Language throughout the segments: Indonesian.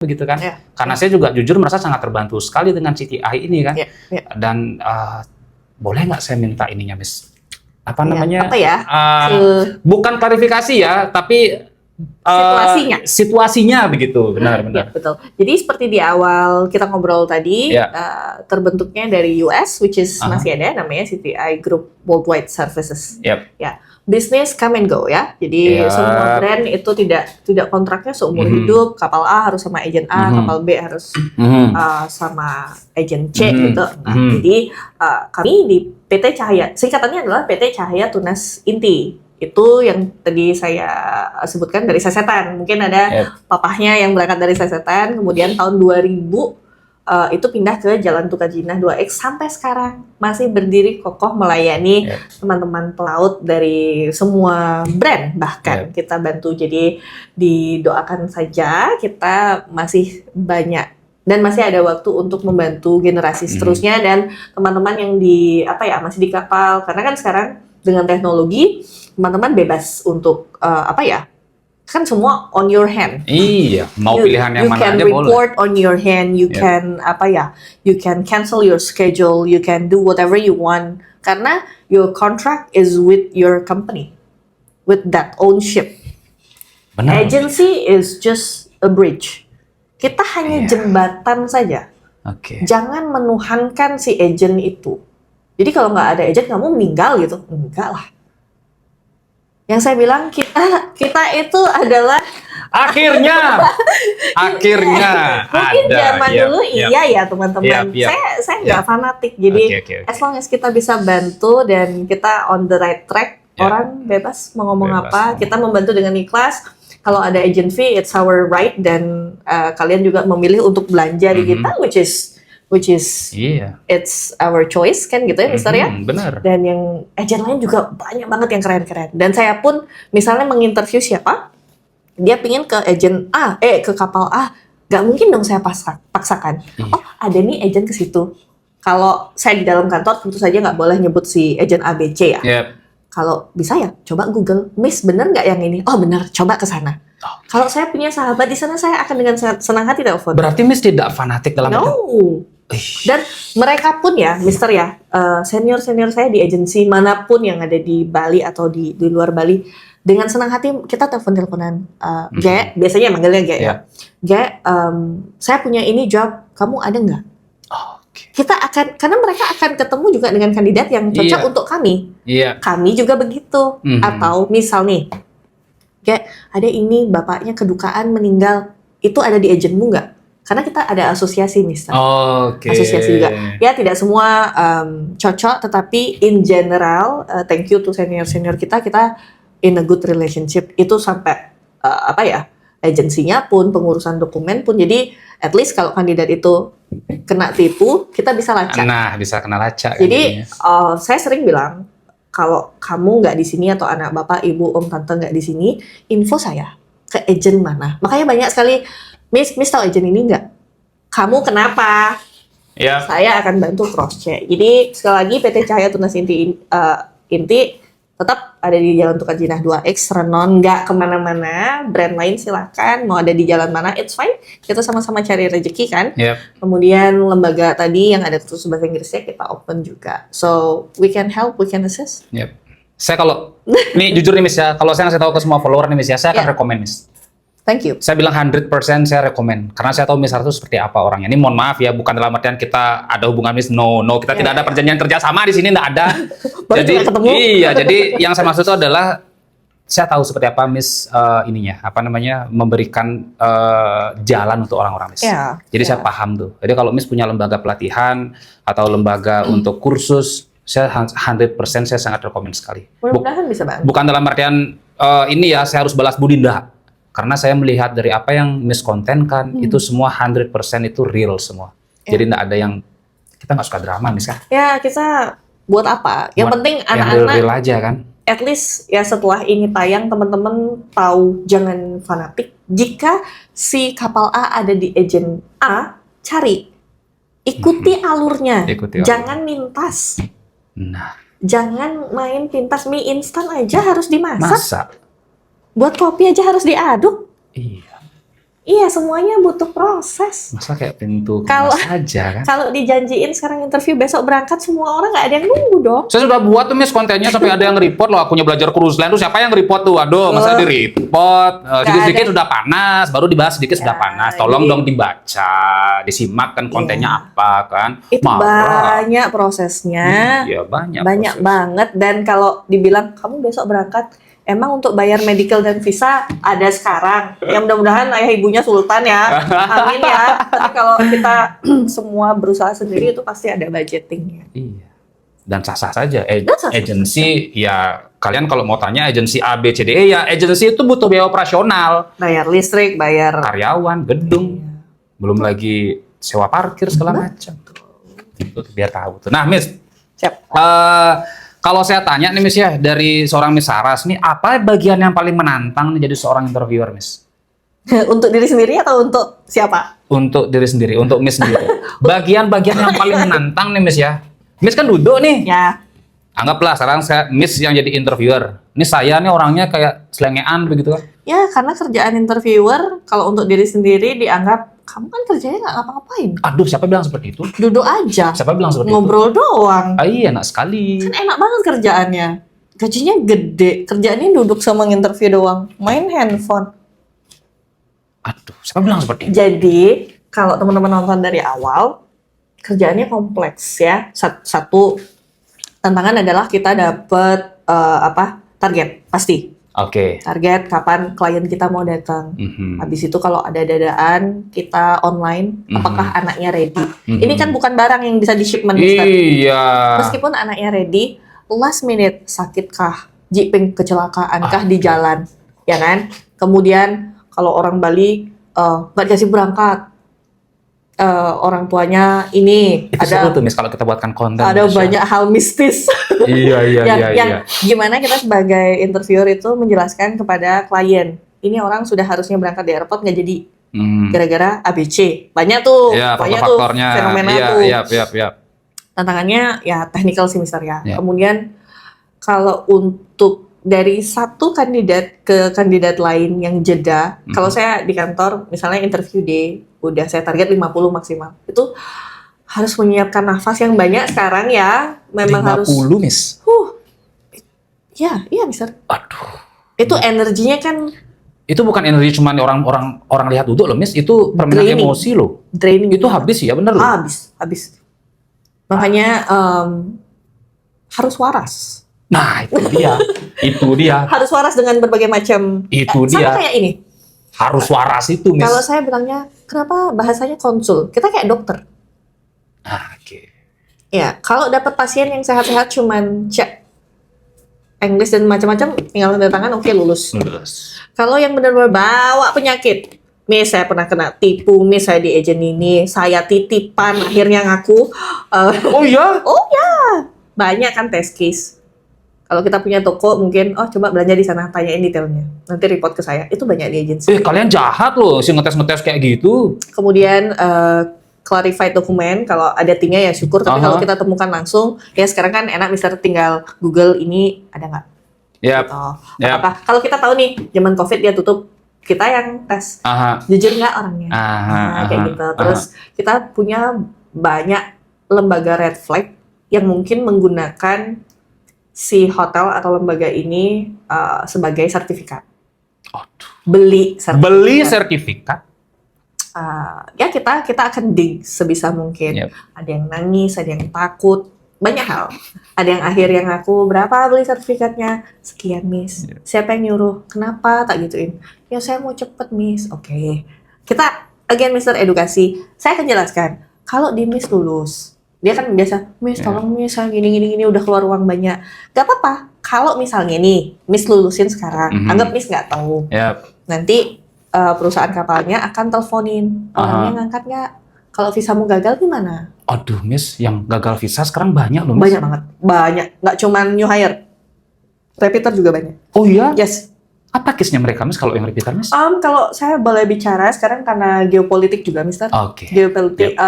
begitu kan? Ya. Karena saya juga jujur merasa sangat terbantu sekali dengan CTI ini kan. Ya. Dan boleh nggak saya minta ininya, Miss? Apa namanya? Apa ya? Bukan klarifikasi ya, tapi situasinya begitu, benar-benar. Ya, betul. Jadi seperti di awal kita ngobrol tadi, terbentuknya dari US, which is masih ada namanya CTI Group Worldwide Services. Yep. Ya, bisnis come and go ya. Jadi semua brand itu tidak kontraknya seumur hidup. Kapal A harus sama agen A, kapal B harus sama agen C gitu. Nah, jadi kami di PT Cahaya, singkatannya adalah PT Cahaya Tunas Inti. Itu yang tadi saya sebutkan dari Sasetan. Mungkin ada papahnya yang berangkat dari Sasetan, kemudian tahun 2000 itu pindah ke Jalan Tukajinah 2X sampai sekarang masih berdiri kokoh melayani teman-teman pelaut dari semua brand bahkan kita bantu. Jadi didoakan saja, kita masih banyak dan masih ada waktu untuk membantu generasi seterusnya dan teman-teman yang masih di kapal, karena kan sekarang dengan teknologi teman-teman bebas untuk kan semua on your hand. Iya, mau pilihan yang mana aja boleh. You can report on your hand, you can you can cancel your schedule, you can do whatever you want karena your contract is with your company, with that own ship. Benar. Agency is just a bridge. Kita hanya jembatan saja. Jangan menuhankan si agent itu. Jadi kalau nggak ada agent kamu meninggal gitu, enggak lah. Yang saya bilang kita itu adalah akhirnya mungkin ada. zaman dulu iya ya teman-teman. Saya nggak fanatik. Jadi as long as kita bisa bantu dan kita on the right track, orang bebas mau ngomong apa, kita membantu dengan ikhlas. Kalau ada agent fee, it's our right dan kalian juga memilih untuk belanja di kita, which is it's our choice kan gitu ya Mister ya. Benar. Dan yang agent lain juga banyak banget yang keren-keren. Dan saya pun misalnya menginterview siapa, dia pingin ke agent A, ke kapal A, nggak mungkin dong saya paksakan. Oh ada nih agent ke situ. Kalau saya di dalam kantor tentu saja nggak boleh nyebut si agent A B C ya. Kalau bisa ya coba Google, Miss bener nggak yang ini? Oh bener, coba ke sana. Kalau saya punya sahabat di sana, saya akan dengan senang hati telepon. Berarti Miss tidak fanatik dalam Dan mereka pun ya, Mister ya, senior-senior saya di agensi manapun yang ada di Bali atau di luar Bali, dengan senang hati kita telepon-teleponan. Ge, biasanya manggilnya Ge ya. Ge, saya punya ini job, kamu ada nggak? Kita akan, karena mereka akan ketemu juga dengan kandidat yang cocok untuk kami. Kami juga begitu. Atau misal nih, Ge, ada ini bapaknya kedukaan meninggal, itu ada di agenmu nggak? Karena kita ada asosiasi Mister. Asosiasi juga. Ya tidak semua cocok, tetapi in general, thank you to senior-senior kita in a good relationship. Itu sampai agensinya pun, pengurusan dokumen pun. Jadi at least kalau kandidat itu kena tipu, kita bisa lacak. Nah, bisa kena lacak. Jadi saya sering bilang, kalau kamu nggak di sini atau anak bapak, ibu, om, tante nggak di sini, info saya ke agent mana. Makanya banyak sekali, Miss tahu agent ini nggak? Kamu kenapa? Saya akan bantu cross check. Jadi sekali lagi PT Cahaya Tunas Inti tetap ada di Jalan Tukajinah 2X, Renon, nggak kemana-mana. Brand lain silakan, mau ada di jalan mana, it's fine. Kita sama-sama cari rezeki kan. Kemudian lembaga tadi yang ada terus bahasa Inggrisnya kita open juga. So we can help, we can assist. Saya kalau nih jujur nih Miss ya, kalau saya ngasih tahu ke semua follower nih Miss ya, saya akan rekomend Miss. Thank you. Saya bilang 100% saya rekomend karena saya tahu Miss Sarah itu seperti apa orangnya. Ini mohon maaf ya, bukan dalam artian kita ada hubungan Miss, no, kita tidak ada perjanjian kerjasama di sini, nggak ada. Jadi jadi yang saya maksud itu adalah saya tahu seperti apa Miss memberikan jalan untuk orang-orang Miss. Jadi saya paham tuh. Jadi kalau Miss punya lembaga pelatihan atau lembaga untuk kursus, saya 100% saya sangat rekomend sekali. Mudah-mudahan bisa banget. Bukan dalam artian saya harus balas budi, enggak. Karena saya melihat dari apa yang Miss kontenkan, itu semua 100% itu real semua. Jadi enggak ada yang, kita nggak suka drama Miss kan? Ya kita buat apa? Yang penting anak-anak real aja kan? At least ya setelah ini tayang teman-teman tahu, jangan fanatik. Jika si kapal A ada di agent A, cari. Ikuti alurnya. Jangan mintas. Jangan main pintas. Mie instan aja harus dimasak. Buat kopi aja harus diaduk. Iya, semuanya butuh proses. Masa kayak pintu Kalau kemas aja kan? kalau dijanjiin sekarang interview besok berangkat, semua orang nggak ada yang nunggu dong. Saya sudah buat tuh Miss kontennya sampai ada yang report loh, akunya belajar cruise line tuh siapa yang report tuh? Aduh, masa di report? Sedikit-sedikit sudah panas, baru dibahas sedikit sudah panas. Tolong dong dibaca, disimak kan kontennya apa kan? Itu banyak prosesnya. Iya, banyak proses. Banget. Dan kalau dibilang kamu besok berangkat, emang untuk bayar medical dan visa ada sekarang. Ya mudah-mudahan ayah ibunya sultan ya. Amin ya. Tapi kalau kita semua berusaha sendiri itu pasti ada budgetingnya. Iya. Dan sah-sah saja. sah-sah Agensi ya kalian kalau mau tanya agensi A, B, C, D, E ya agensi itu butuh biaya operasional. Bayar listrik, bayar Karyawan, gedung. Belum lagi sewa parkir segala macam. Itu biar tahu tuh. Nah, Miss. Siap. Kalau saya tanya nih Miss ya, dari seorang Miss Saras nih, apa bagian yang paling menantang nih jadi seorang interviewer Miss? Untuk diri sendiri atau untuk siapa? Untuk diri sendiri, untuk Miss sendiri. Bagian-bagian yang paling menantang nih Miss ya. Miss kan duduk nih. Ya. Anggaplah sekarang saya Miss yang jadi interviewer. Ini saya nih orangnya kayak selengean begitu kan. Ya, karena kerjaan interviewer, kalau untuk diri sendiri dianggap, kamu kan kerjanya nggak ngapa-ngapain. Aduh, siapa bilang seperti itu? Duduk aja. Siapa bilang seperti Ngobrol doang. itu? Ah, iya, enak sekali. Kan enak banget kerjaannya. Gajinya gede. Kerjaannya duduk sama nginterview doang. Main handphone. Aduh, siapa bilang seperti itu? Jadi, kalau teman-teman nonton dari awal, kerjaannya kompleks ya. Satu tantangan adalah kita dapat target pasti. Oke. Target kapan klien kita mau datang. Mhm. Habis itu kalau ada dadaan kita online, apakah anaknya ready? Mhm. Ini kan bukan barang yang bisa di-shipment, Mister. Iya. Meskipun anaknya ready, last minute sakitkah, jiping kecelakaankah di jalan, ya kan? Kemudian kalau orang Bali nggak dikasih berangkat, orang tuanya ini Itu ada seru tuh Miss kalau kita buatkan konten. ada Miss, ya. banyak hal mistis. Iya, yang gimana kita sebagai interviewer itu menjelaskan kepada klien, ini orang sudah harusnya berangkat di airport nggak jadi gara-gara ABC. Banyak tuh, Iya, banyak tuh faktor-faktornya. fenomena Iya, tuh. iya. Tantangannya ya technical sih Mister ya. Iya. Kemudian kalau untuk dari satu kandidat ke kandidat lain yang jeda, kalau saya di kantor misalnya interview day, udah saya target 50 maksimal. Itu harus menyiapkan nafas yang banyak sekarang ya. Memang 50, harus Miss. iya Mister. Aduh. Itu energinya kan Itu bukan energi cuma orang lihat duduk loh, Miss. Itu permainan Draining. emosi loh. draining. Itu habis ya, bener loh. Habis. Makanya harus waras. Nah, itu dia. Itu dia. Harus waras dengan berbagai macam. Itu Sama dia. kayak ini. Harus waras itu, Miss. Kalau saya bilangnya, kenapa bahasanya konsul? Kita kayak dokter. Ah, oke. Ya, kalau dapat pasien yang sehat-sehat cuman cek English dan macam-macam, tinggal tanda tangan, oke lulus. Kalau yang benar-benar bawa penyakit, Miss saya pernah kena tipu, Miss saya di agent ini, saya titipan, akhirnya ngaku. Oh iya? Oh ya, banyak kan test case. Kalau kita punya toko mungkin, coba belanja di sana, tanyain detailnya. Nanti report ke saya. Itu banyak di agensi. Kalian jahat loh, sih ngetes-ngetes kayak gitu. Kemudian clarified dokumen, kalau ada tingnya ya syukur. Tapi kalau kita temukan langsung, ya sekarang kan enak misalnya tinggal Google ini ada nggak? Yap. Gitu. Apakah kalau kita tahu nih zaman COVID dia tutup, kita yang tes. Jujur nggak orangnya? Kayak gitu. Terus kita punya banyak lembaga red flag yang mungkin menggunakan si hotel atau lembaga ini sebagai sertifikat. Beli sertifikat. Ya kita akan dig sebisa mungkin. Yep. Ada yang nangis, ada yang takut, banyak hal. Ada yang akhirnya ngaku, berapa beli sertifikatnya? Sekian, Miss. Yep. Siapa yang nyuruh? Kenapa tak gituin? Ya saya mau cepet, Miss. Oke. Kita again Mister Edukasi. Saya akan jelaskan. Kalau di Miss lulus, dia kan biasa, Miss tolong Miss, saya gini udah keluar uang banyak. Gak apa-apa. Kalau misalnya nih, Miss lulusin sekarang, anggap Miss nggak tahu. Nanti perusahaan kapalnya akan teleponin, orangnya ngangkat nggak? Kalau visamu gagal gimana? Aduh, Miss, yang gagal visa sekarang banyak loh, Miss. Banyak banget, banyak. Nggak cuma new hire, repeater juga banyak. Oh iya? Yes. Apa case-nya mereka, Miss, kalau yang repeater, Miss? Kalau saya boleh bicara sekarang karena geopolitik juga, Mister. Oke. Geopolitik,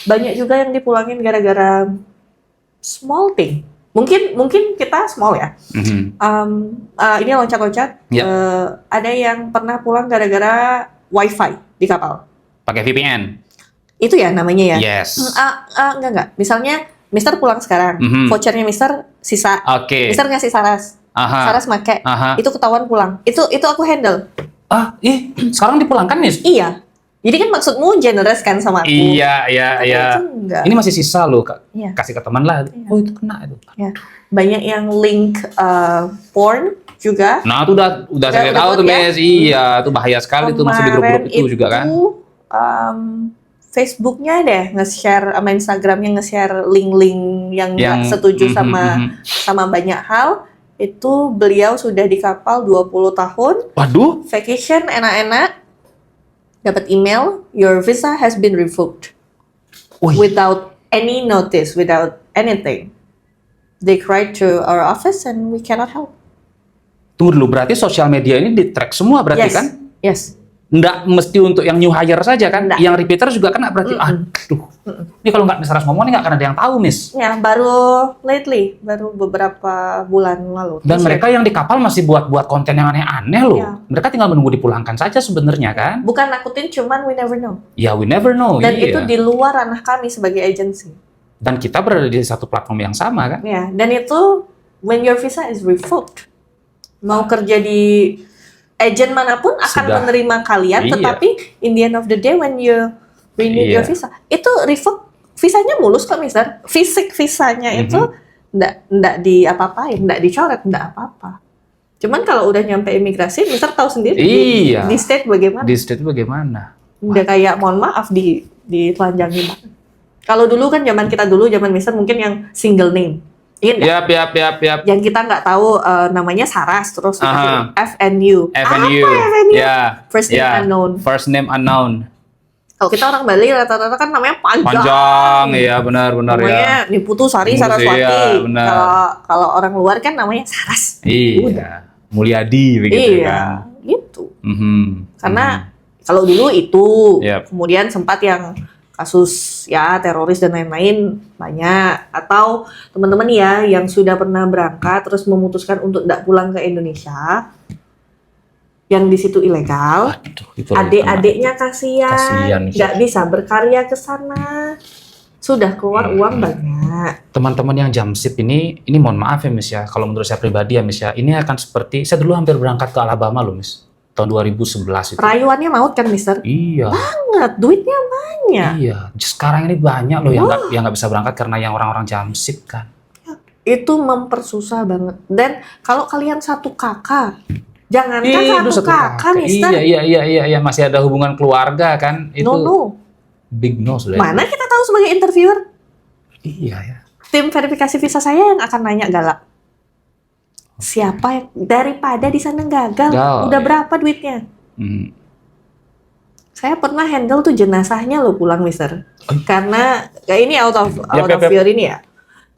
banyak juga yang dipulangin gara-gara small thing. Mungkin kita small ya. Mhm. Ini loncat-loncat. Yep. Ada yang pernah pulang gara-gara wifi di kapal. Pakai VPN. Itu ya namanya ya? Yes. Enggak. Misalnya, Mister pulang sekarang, vouchernya Mister sisa. Oke. Mister ngasih Saras. Saras make. Itu ketahuan pulang. Itu aku handle. Sekarang dipulangkan nih? Iya. Jadi kan maksudmu generous kan sama aku? Iya. Ini masih sisa loh, Iya. kasih ke teman lah. Iya. Oh itu kena itu. Ya. Banyak yang link porn juga. Nah itu udah saya tahu tuh ya? Mes. Iya, itu bahaya sekali tuh masuk di grup-grup itu juga kan. Facebooknya deh nge-share sama Instagramnya nge-share link-link yang nggak setuju sama banyak hal. Itu beliau sudah di kapal 20 tahun. Waduh. Vacation enak-enak. Dapat email, your visa has been revoked. Without any notice, without anything. They cried to our office and we cannot help. Tunggu dulu, berarti sosial media ini di-track semua berarti kan? Yes. Nggak mesti untuk yang new hire saja kan? Nggak. Yang repeater juga kena berarti. Aduh. Ini kalau nggak Miss Saras ngomong, ini nggak akan ada yang tahu, Miss. Ya, baru beberapa bulan lalu. Dan mereka yang di kapal masih buat konten yang aneh-aneh loh. Ya. Mereka tinggal menunggu dipulangkan saja sebenarnya kan? Bukan nakutin, cuman we never know. Ya, we never know. Dan iya. itu di luar ranah kami sebagai agency. Dan kita berada di satu platform yang sama kan? Ya, dan itu when your visa is revoked, mau kerja di agent manapun akan menerima kalian, tetapi in the end of the day when you renew your visa, itu revoke visanya mulus kok, Mister. Fisik visanya itu ndak diapa-apain, ndak dicoret, ndak apa-apa. Cuman kalau udah nyampe imigrasi, Mister tahu sendiri di state bagaimana. Di state bagaimana? Udah kayak mohon maaf ditelanjangi banget. Kalau dulu kan zaman Mister mungkin yang single name. Yap. Yang kita nggak tahu namanya Saras, terus dikasih FNU. FNU. Apa FNU? Ya. First name unknown. First name unknown. Kalau kita orang Bali rata-rata kan namanya panjang. Panjang, iya benar ya. Namanya Niputu Sari Saraswati. Iya, benar. Kalau orang luar kan namanya Saras. Iya. Udah. Mulyadi begitu kan. Gitu. Karena kalau dulu itu, kemudian sempat yang kasus ya teroris dan lain-lain banyak, atau teman-teman ya yang sudah pernah berangkat terus memutuskan untuk tidak pulang ke Indonesia yang di situ ilegal. Adik-adiknya kasihan nggak bisa berkarya ke sana, sudah keluar uang banyak. Teman-teman yang jamsip ini mohon maaf ya Miss ya, kalau menurut saya pribadi ya Miss ya, ini akan seperti saya dulu hampir berangkat ke Alabama loh Miss, tahun 2011 itu. Rayuannya maut kan Mister? Iya. Banget, duitnya banyak. Iya, sekarang ini banyak loh yang nggak bisa berangkat karena yang orang-orang jamsip kan. Itu mempersusah banget. Dan kalau kalian satu kakak, jangankan satu kakak Mister. Iya, masih ada hubungan keluarga kan? Itu no. Big no sudah. Mana kita tahu sebagai interviewer? Iya ya. Tim verifikasi visa saya yang akan nanya galak. Siapa yang daripada di sana gagal? Udah berapa duitnya? Saya pernah handle tuh jenazahnya lo pulang Mister. Karena kayak ini out of fear ini ya.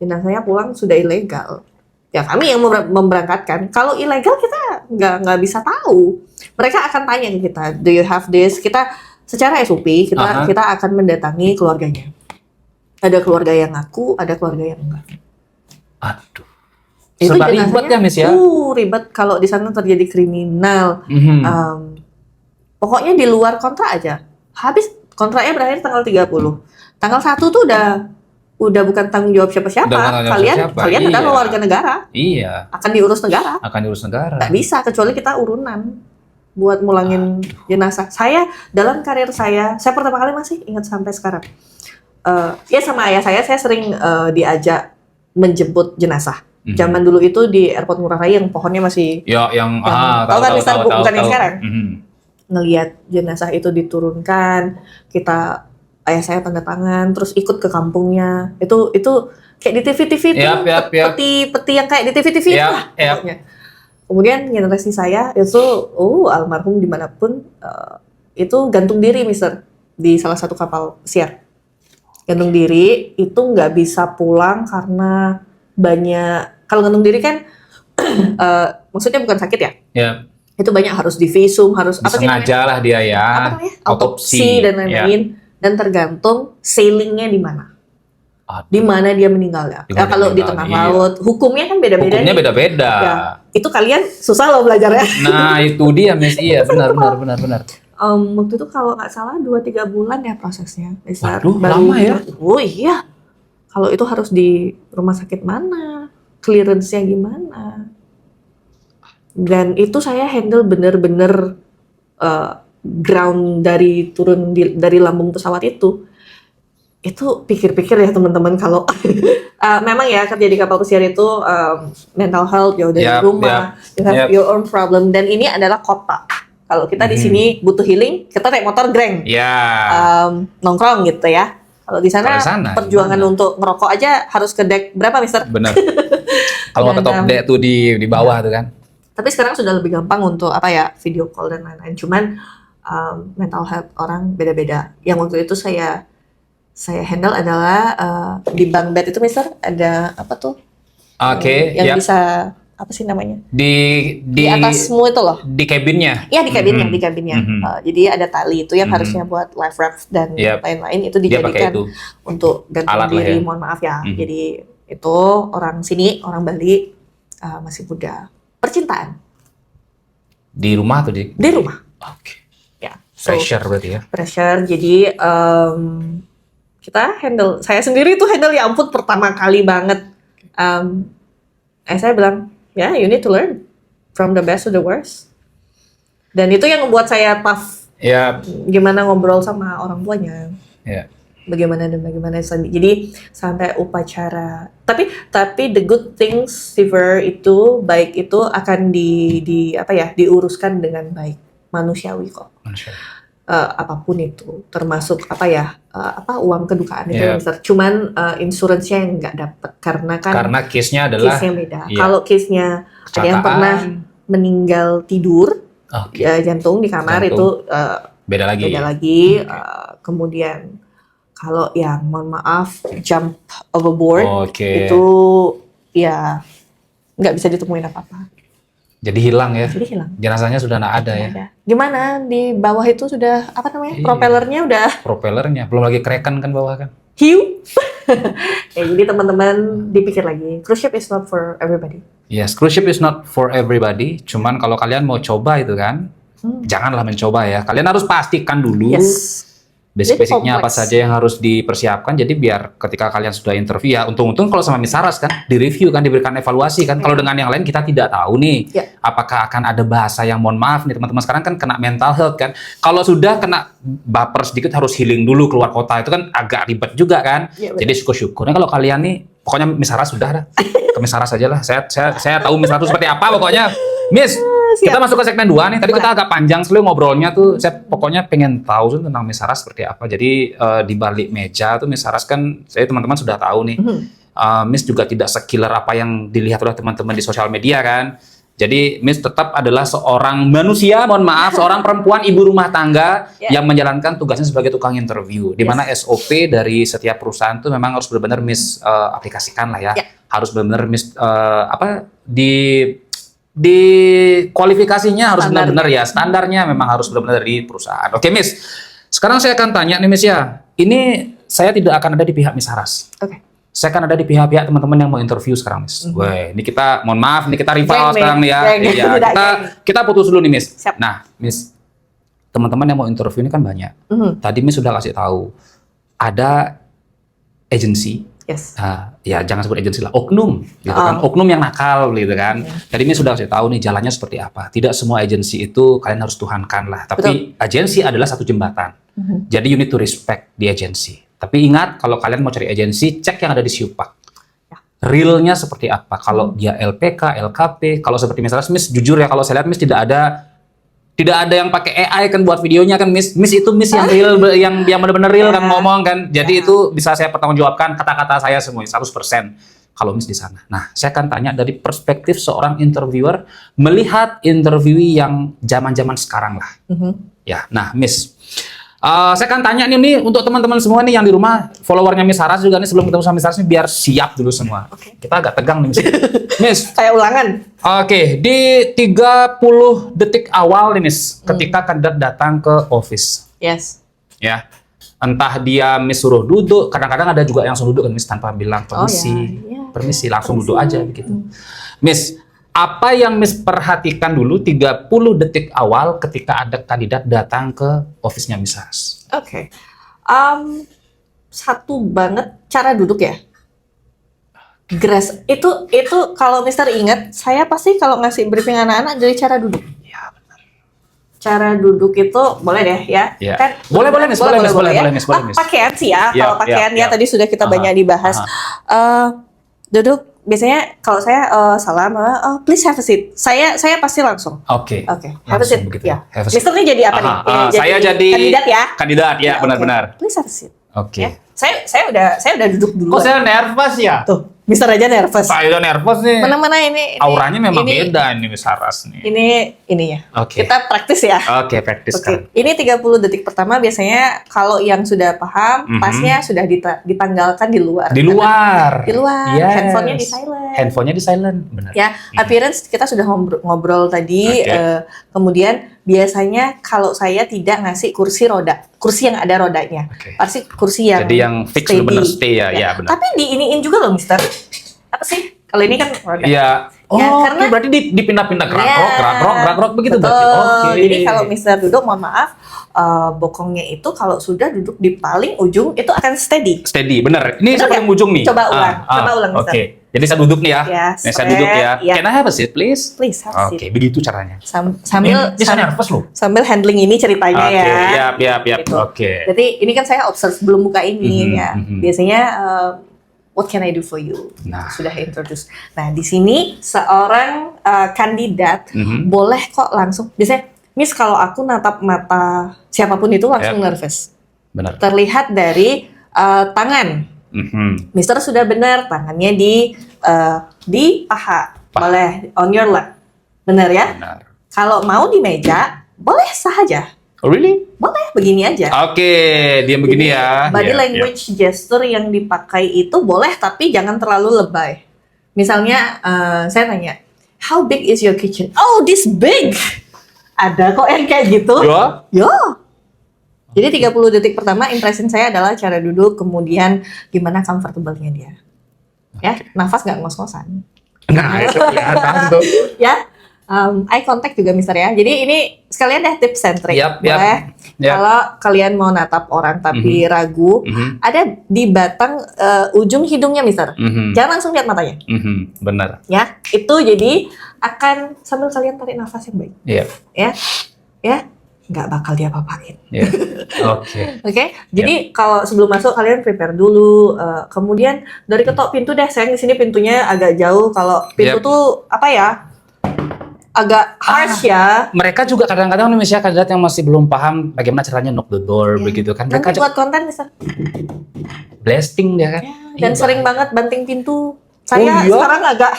Jenazahnya pulang sudah ilegal. Ya kami yang memberangkatkan. Kalau ilegal kita nggak bisa tahu. Mereka akan tanya ke kita, do you have this? Kita secara SOP kita akan mendatangi keluarganya. Ada keluarga yang ngaku, ada keluarga yang enggak. Aduh. Itu ribet ya Miss ya? Ribet kalau di sana terjadi kriminal. Pokoknya di luar kontrak aja. Habis kontraknya berakhir tanggal 30. Tanggal 1 tuh udah bukan tanggung jawab siapa-siapa. Kalian adalah warga negara. Iya. Akan diurus negara. Nggak bisa kecuali kita urunan buat mulangin jenazah. Saya dalam karir saya pertama kali masih ingat sampai sekarang. Ya sama ayah saya sering diajak menjemput jenazah. Zaman dulu itu di Airport Ngurah Rai yang pohonnya masih tahu kan Mister, bukan yang sekarang. Ngelihat jenazah itu diturunkan, ayah saya tanda tangan, terus ikut ke kampungnya. Itu kayak di TV-TV itu, peti yang kayak di TV-TV itu lah pokoknya. Kemudian generasi saya itu, almarhum dimanapun, itu gantung diri Mister, di salah satu kapal pesiar. Gantung diri, itu nggak bisa pulang karena banyak, kalau gantung diri kan, maksudnya bukan sakit ya? Iya. Itu banyak harus divisum, harus sengaja lah dia ya, autopsi dan lain-lain, dan tergantung sailingnya di mana, di mana dia meninggalnya. Kalau di tengah laut, hukumnya kan beda-beda. Hukumnya beda-beda. Ya, itu kalian susah loh belajarnya. Nah itu dia Miss, iya benar. Waktu itu kalau nggak salah 2-3 bulan ya prosesnya. Waduh, lama ya? Oh iya. Kalau itu harus di rumah sakit mana, clearance-nya gimana. Dan itu saya handle bener-bener ground dari turun dari lambung pesawat itu pikir-pikir ya teman-teman kalau memang ya kerja di kapal pesiar itu mental health jauh dari rumah, you have your own problem, dan ini adalah kota. Kalau kita di sini butuh healing, kita naik motor greng, nongkrong gitu ya. Kalau di sana perjuangan untuk ngerokok aja harus ke deck berapa, Mister? Benar. Kalau ke top deck tuh di bawah tuh kan. Tapi sekarang sudah lebih gampang untuk video call dan lain-lain. Cuman mental health orang beda-beda. Yang waktu itu saya handle adalah di bunk bed itu, Mister, ada apa tuh? Yang bisa apa sih namanya? Di atasmu itu loh. Di cabinnya. Iya, di cabinnya. Jadi ada tali itu yang harusnya buat life raft dan lain-lain, itu dijadikan untuk gantung diri. Ya. Mohon maaf ya. Jadi itu orang sini, orang Bali, masih muda. Percintaan. Di rumah atau di rumah. Oke. Ya. Pressure berarti ya. Pressure. Jadi kita handle, saya sendiri tuh handle ya ampun pertama kali banget. Saya bilang, you need to learn from the best to the worst. Dan itu yang membuat saya tough. Gimana ngobrol sama orang tuanya. Bagaimana. Jadi sampai upacara. Tapi the good things, Steve, itu baik itu akan diuruskan dengan baik, manusiawi kok. Apapun itu, termasuk uang kedukaan itu, Mister. Cuman insuransinya yang nggak dapat karena case-nya beda. Kalau case-nya ada yang pernah meninggal tidur jantung di kamar itu beda lagi. Kemudian kalau yang mohon maaf jump overboard itu ya nggak bisa ditemuin apa-apa. Jadi hilang ya? Jadi hilang. Jenazahnya sudah nggak ada ya? Gimana? Di bawah itu sudah, propellernya udah? Propellernya, belum lagi kerekan kan bawah kan? Hiu! Jadi teman-teman dipikir lagi, cruise ship is not for everybody. Yes, cruise ship is not for everybody. Cuman kalau kalian mau coba itu kan, janganlah mencoba ya. Kalian harus pastikan dulu. Basic-basicnya apa saja yang harus dipersiapkan. Jadi biar ketika kalian sudah interview ya, untung-untung kalau sama Miss Saras kan, di-review kan, diberikan evaluasi kan. Kalau dengan yang lain kita tidak tahu nih, apakah akan ada bahasa yang mohon maaf nih teman-teman sekarang kan kena mental health kan. Kalau sudah kena baper sedikit harus healing dulu keluar kota, itu kan agak ribet juga kan. Jadi syukur-syukurnya kalau kalian nih, pokoknya Miss Saras sudah dah. Ke Miss Saras aja lah. Saya tahu Miss Saras seperti apa pokoknya. Miss, kita masuk ke segmen 2 nih. Tadi kita agak panjang sekali ngobrolnya tuh. Saya pokoknya pengen tahu tuh tentang Miss Saras seperti apa. Jadi di balik meja tuh Miss Saras kan, saya teman-teman sudah tahu nih. Miss juga tidak sekiller apa yang dilihat oleh teman-teman di sosial media kan. Jadi Miss tetap adalah seorang manusia, mohon maaf, seorang perempuan ibu rumah tangga yang menjalankan tugasnya sebagai tukang interview. Di mana SOP dari setiap perusahaan tuh memang harus benar-benar Miss aplikasikan lah ya. Harus benar-benar Miss di kualifikasinya harus benar-benar ya, standarnya memang harus benar-benar di perusahaan. Oke, Miss. Sekarang saya akan tanya nih, Miss ya. Ini saya tidak akan ada di pihak Miss Saras. Saya akan ada di pihak-pihak teman-teman yang mau interview sekarang, Miss. Wah, ini kita mohon maaf, ini kita rival sekarang nih ya. Kita putus dulu nih, Miss. Nah, Miss, teman-teman yang mau interview ini kan banyak. Tadi Miss sudah kasih tahu ada agensi. Ya jangan sebut agensi lah, oknum gitu kan, oknum yang nakal gitu kan. Jadi ini sudah saya tahu nih jalannya seperti apa. Tidak semua agensi itu kalian harus tuhankan lah, tapi agensi adalah satu jembatan. Jadi you need to respect di agensi. Tapi ingat, kalau kalian mau cari agensi, cek yang ada di Siupak. Realnya seperti apa? Kalau dia LPK, LKP, kalau seperti misalnya Miss, jujur ya kalau saya lihat Miss tidak ada yang pakai AI kan buat videonya kan, Miss itu Miss yang real, yang benar-benar real kan ngomong kan. Jadi itu bisa saya pertanggungjawabkan kata-kata saya semua 100% kalau Miss di sana. Nah, saya akan tanya dari perspektif seorang interviewer melihat interviewee yang zaman-zaman sekarang lah. Ya, nah Miss, saya akan tanya nih untuk teman-teman semua nih yang di rumah, followernya Miss Saras juga nih, sebelum ketemu sama Miss Saras nih biar siap dulu semua. Kita agak tegang nih Miss. Miss, kayak ulangan. Di 30 detik awal nih Miss, ketika kandidat datang ke office. Ya. Entah dia Miss suruh duduk, kadang-kadang ada juga yang suruh duduk kan Miss tanpa bilang permisi. Permisi, langsung duduk aja begitu. Miss, Apa yang Miss perhatikan dulu 30 detik awal ketika ada kandidat datang ke office-nya Miss Saras? Oke. Satu banget cara duduk ya. Grace itu kalau Mister ingat, saya pasti kalau ngasih briefing anak-anak dari cara duduk. Ya, benar. Cara duduk itu boleh deh ya. Ya. Kan Boleh, Miss. Miss. Pakaian sih ya. Ya, Kalau pakaian ya. tadi sudah kita banyak dibahas. Duduk biasanya kalau saya salam, please have a seat. Saya pasti langsung. Oke. Have a seat. Begitu. Ya. Have a seat. Mister ini jadi apa nih? Saya jadi kandidat ya. Kandidat ya, benar-benar. Please have a seat. Oke. Ya. Saya udah duduk dulu. Kok saya nervous ya? Tuh, Mister aja nervous. Saya udah nervous nih. Mana-mana ini Auranya memang beda ini Miss Saras nih. Ininya. Oke. Kita praktis ya. Oke, praktis kan. Ini 30 detik pertama biasanya kalau yang sudah paham, pasnya sudah ditanggalkan di luar. Di luar. Di luar. Yes. Handphonenya di silent. Handphonenya di silent, benar. Ya, appearance kita sudah ngobrol tadi. Kemudian biasanya kalau saya tidak ngasih kursi yang ada rodanya. Pasti kursi yang jadi yang fix steady. benar stay ya, benar. Tapi diiniin juga loh, Mister. Apa sih? Kalau ini kan roda. Iya. Oh, karena berarti dipindah-pindah gerak-gerak begitu betul. berarti. Oke. Jadi kalau Mister duduk, mohon maaf, bokongnya itu kalau sudah duduk di paling ujung itu akan steady. Steady, benar. Ini saya paling ujung nih. Coba ulang, Mister. Oke. Jadi saya duduk nih ya. Yes, Saya duduk ya. ya. Can I have a seat, please? Please have a seat. Oke, begitu caranya. Sambil Ini saya nervous loh. sambil handling ini ceritanya ya. Oke, yap. Gitu. Oke. Jadi ini kan saya observe belum buka ini ya. Biasanya what can I do for you? Nah. Sudah introduce. Nah, di sini seorang kandidat boleh kok langsung. Biasanya, Miss, kalau aku natap mata siapapun itu langsung nervous. Benar. Terlihat dari tangan. Mister sudah benar, tangannya di paha. Boleh on your lap. Benar ya? Benar. Kalau mau di meja, boleh saja. Oh, really? Boleh begini aja. Oke, dia begini ya. Body language gesture yang dipakai itu boleh, tapi jangan terlalu lebay. Misalnya, saya tanya, how big is your kitchen? Oh, this big. Ada kok yang kayak gitu. Yo. Jadi 30 detik pertama impression saya adalah cara duduk, kemudian gimana comfortable-nya dia. Ya, nafas nggak ngos-ngosan. Nah, itu kelihatan tuh. Ya, eye contact juga Mister ya. Jadi ini sekalian deh tips and trick. Boleh. Yap. Kalau kalian mau natap orang tapi ragu, ada di batang ujung hidungnya Mister. Jangan langsung lihat matanya. Benar. Ya, itu jadi akan sambil kalian tarik nafas yang baik. Iya. Ya, nggak bakal diapa-apain. Iya. Oke. Jadi kalau sebelum masuk kalian prepare dulu. Kemudian dari ketok pintu deh. Sayang di sini pintunya agak jauh. Kalau pintu tuh apa ya? Agak harsh ya. Mereka juga kadang-kadang Indonesia kandidat yang masih belum paham bagaimana caranya knock the door begitu kan. Mereka Nanti buat konten Mister. blasting dia kan. Dan sering banget banting pintu. Saya sekarang agak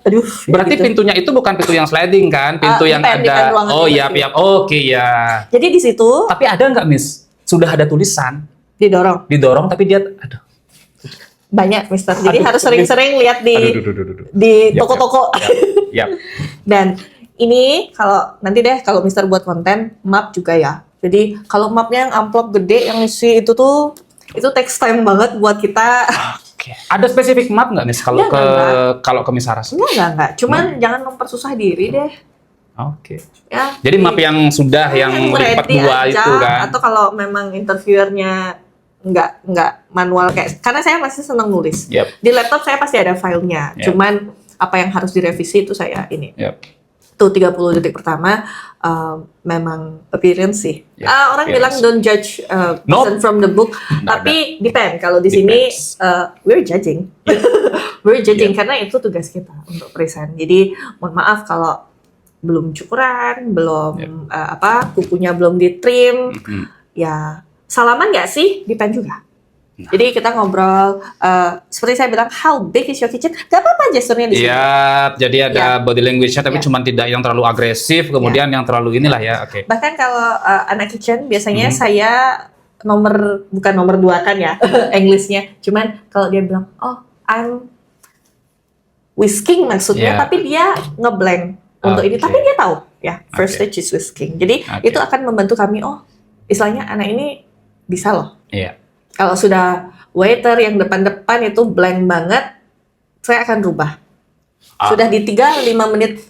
aduh. Berarti gitu. pintunya itu bukan pintu yang sliding kan? Pintu yang ada. Oh iya, oke ya. Jadi di situ. Tapi ada nggak Miss? Sudah ada tulisan. Didorong tapi dia aduh. Banyak Mister. Jadi harus sering-sering lihat di toko-toko. Yap. Dan ini kalau nanti deh kalau Mister buat konten map juga ya. Jadi kalau mapnya yang amplop gede yang isi itu tuh itu takes time banget buat kita. Oke. Ada spesifik map nggak Miss kalau ke Miss Saras? Enggak. Cuman jangan mempersusah diri deh. Oke. Ya. Jadi map yang sudah yang lipat dua itu kan. Atau kalau memang interviewernya nggak manual kayak karena saya masih senang nulis. Di laptop saya pasti ada filenya. Cuman apa yang harus direvisi itu saya ini. Tuh 30 detik pertama memang appearance sih. Orang bilang don't judge person from the book, tapi depend. Kalau di sini we're judging. We're judging karena itu tugas kita untuk present. Jadi mohon maaf kalau belum cukuran, belum kukunya belum di trim. Ya salaman nggak sih? Depend juga. Jadi kita ngobrol, seperti saya bilang, how big is your kitchen? Gak apa-apa gesturnya di sini. Iya, jadi ada body language-nya, tapi cuma tidak yang terlalu agresif, kemudian yang terlalu inilah ya, oke. Bahkan kalau anak kitchen, biasanya saya bukan nomor 2 kan ya, English-nya. Cuman kalau dia bilang, oh, I'm whisking maksudnya, tapi dia ngeblank untuk ini. Tapi dia tahu, ya, first stage is whisking. Jadi itu akan membantu kami, oh, istilahnya anak ini bisa loh. Iya. Kalau sudah waiter yang depan-depan itu blank banget, saya akan rubah. Sudah di 3-5 menit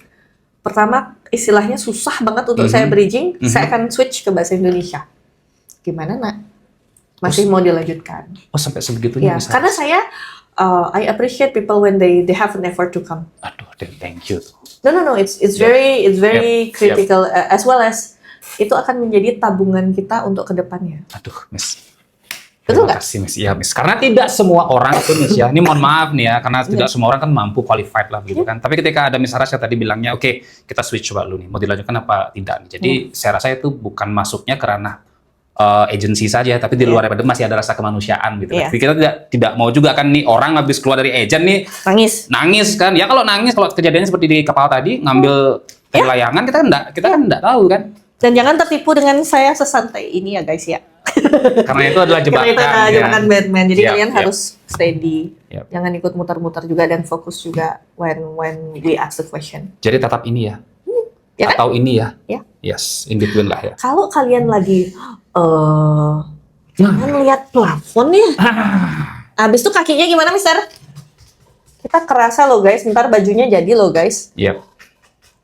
pertama istilahnya susah banget untuk saya bridging, saya akan switch ke bahasa Indonesia. Gimana nak? Masih mau dilanjutkan? Oh sampai sebegitunya. Ya, karena saya I appreciate people when they have an effort to come. Aduh, thank you. No, it's very critical as well as itu akan menjadi tabungan kita untuk kedepannya. Aduh, Miss. Betul Terima kasih, Miss. Ya, Miss. Karena tidak semua orang itu, Miss ya. Ini mohon maaf nih ya, karena tidak semua orang kan mampu qualified lah gitu kan. Tapi ketika ada Miss Saras yang tadi bilangnya, oke, kita switch coba dulu nih, mau dilanjutkan apa tidak nih. Jadi saya rasa itu bukan masuknya karena agensi saja, tapi di luar itu masih ada rasa kemanusiaan gitu kan. Jadi kita tidak mau juga kan nih orang habis keluar dari agent nih nangis kan. Ya kalau nangis, kalau kejadiannya seperti di kapal tadi ngambil layangan kita kan enggak tahu kan. Dan jangan tertipu dengan saya sesantai ini ya guys ya. Karena itu adalah jebakan. Karena itu adalah jebakan Batman. Jadi kalian harus steady. Jangan ikut muter-muter juga dan fokus juga when we ask the question. Jadi tetap ini ya. Ya atau kan? ini ya. Yes, in between lah ya. Kalau kalian lagi jangan lihat plafon ya. Habis itu kakinya gimana, Mister? Kita kerasa loh guys, ntar bajunya jadi loh guys. Iya.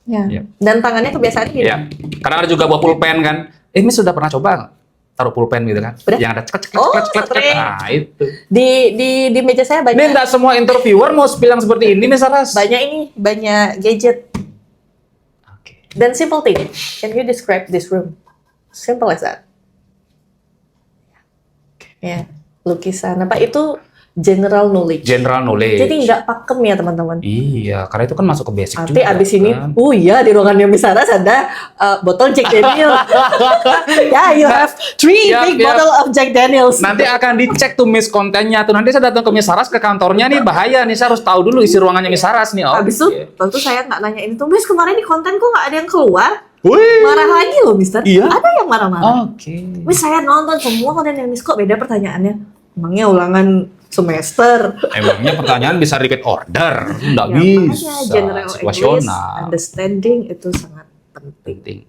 Ya. Dan tangannya kebiasaan gitu. Iya. Karena ada juga bawa pulpen kan. Ini sudah pernah coba nggak? Taruh pulpen gitu kan? Udah? Yang ada cek. Nah itu. Di meja saya banyak. Ini nggak semua interviewer mau bilang seperti ini, Miss Saras. Banyak gadget. Dan simple thing. Can you describe this room? Simple as that. Ya, lukisan. Apa itu general knowledge? General knowledge. Jadi nggak pakem ya teman-teman. Iya, karena itu kan masuk ke basic nanti juga. Abis ini, kan? Di ruangannya Miss Saras ada botol Jack Daniels. You have 3 big bottle of Jack Daniels. Nanti akan dicek tuh Miss kontennya tuh. Nanti saya datang ke Miss Saras ke kantornya nih bahaya nih, saya harus tahu dulu isi ruangannya Miss Saras nih. Habis itu, waktu saya nggak nanya ini tuh, Miss kemarin di konten kok nggak ada yang keluar? Wih. Marah lagi loh, Mister. Iya? Ada yang marah-marah. Oke. Miss saya nonton semua konten yang Miss, kok beda pertanyaannya? Emangnya ulangan semester? Emangnya pertanyaan bisa repeat order? Nggak Ya, bisa. makanya general English, Situasional. understanding itu sangat penting. Penting.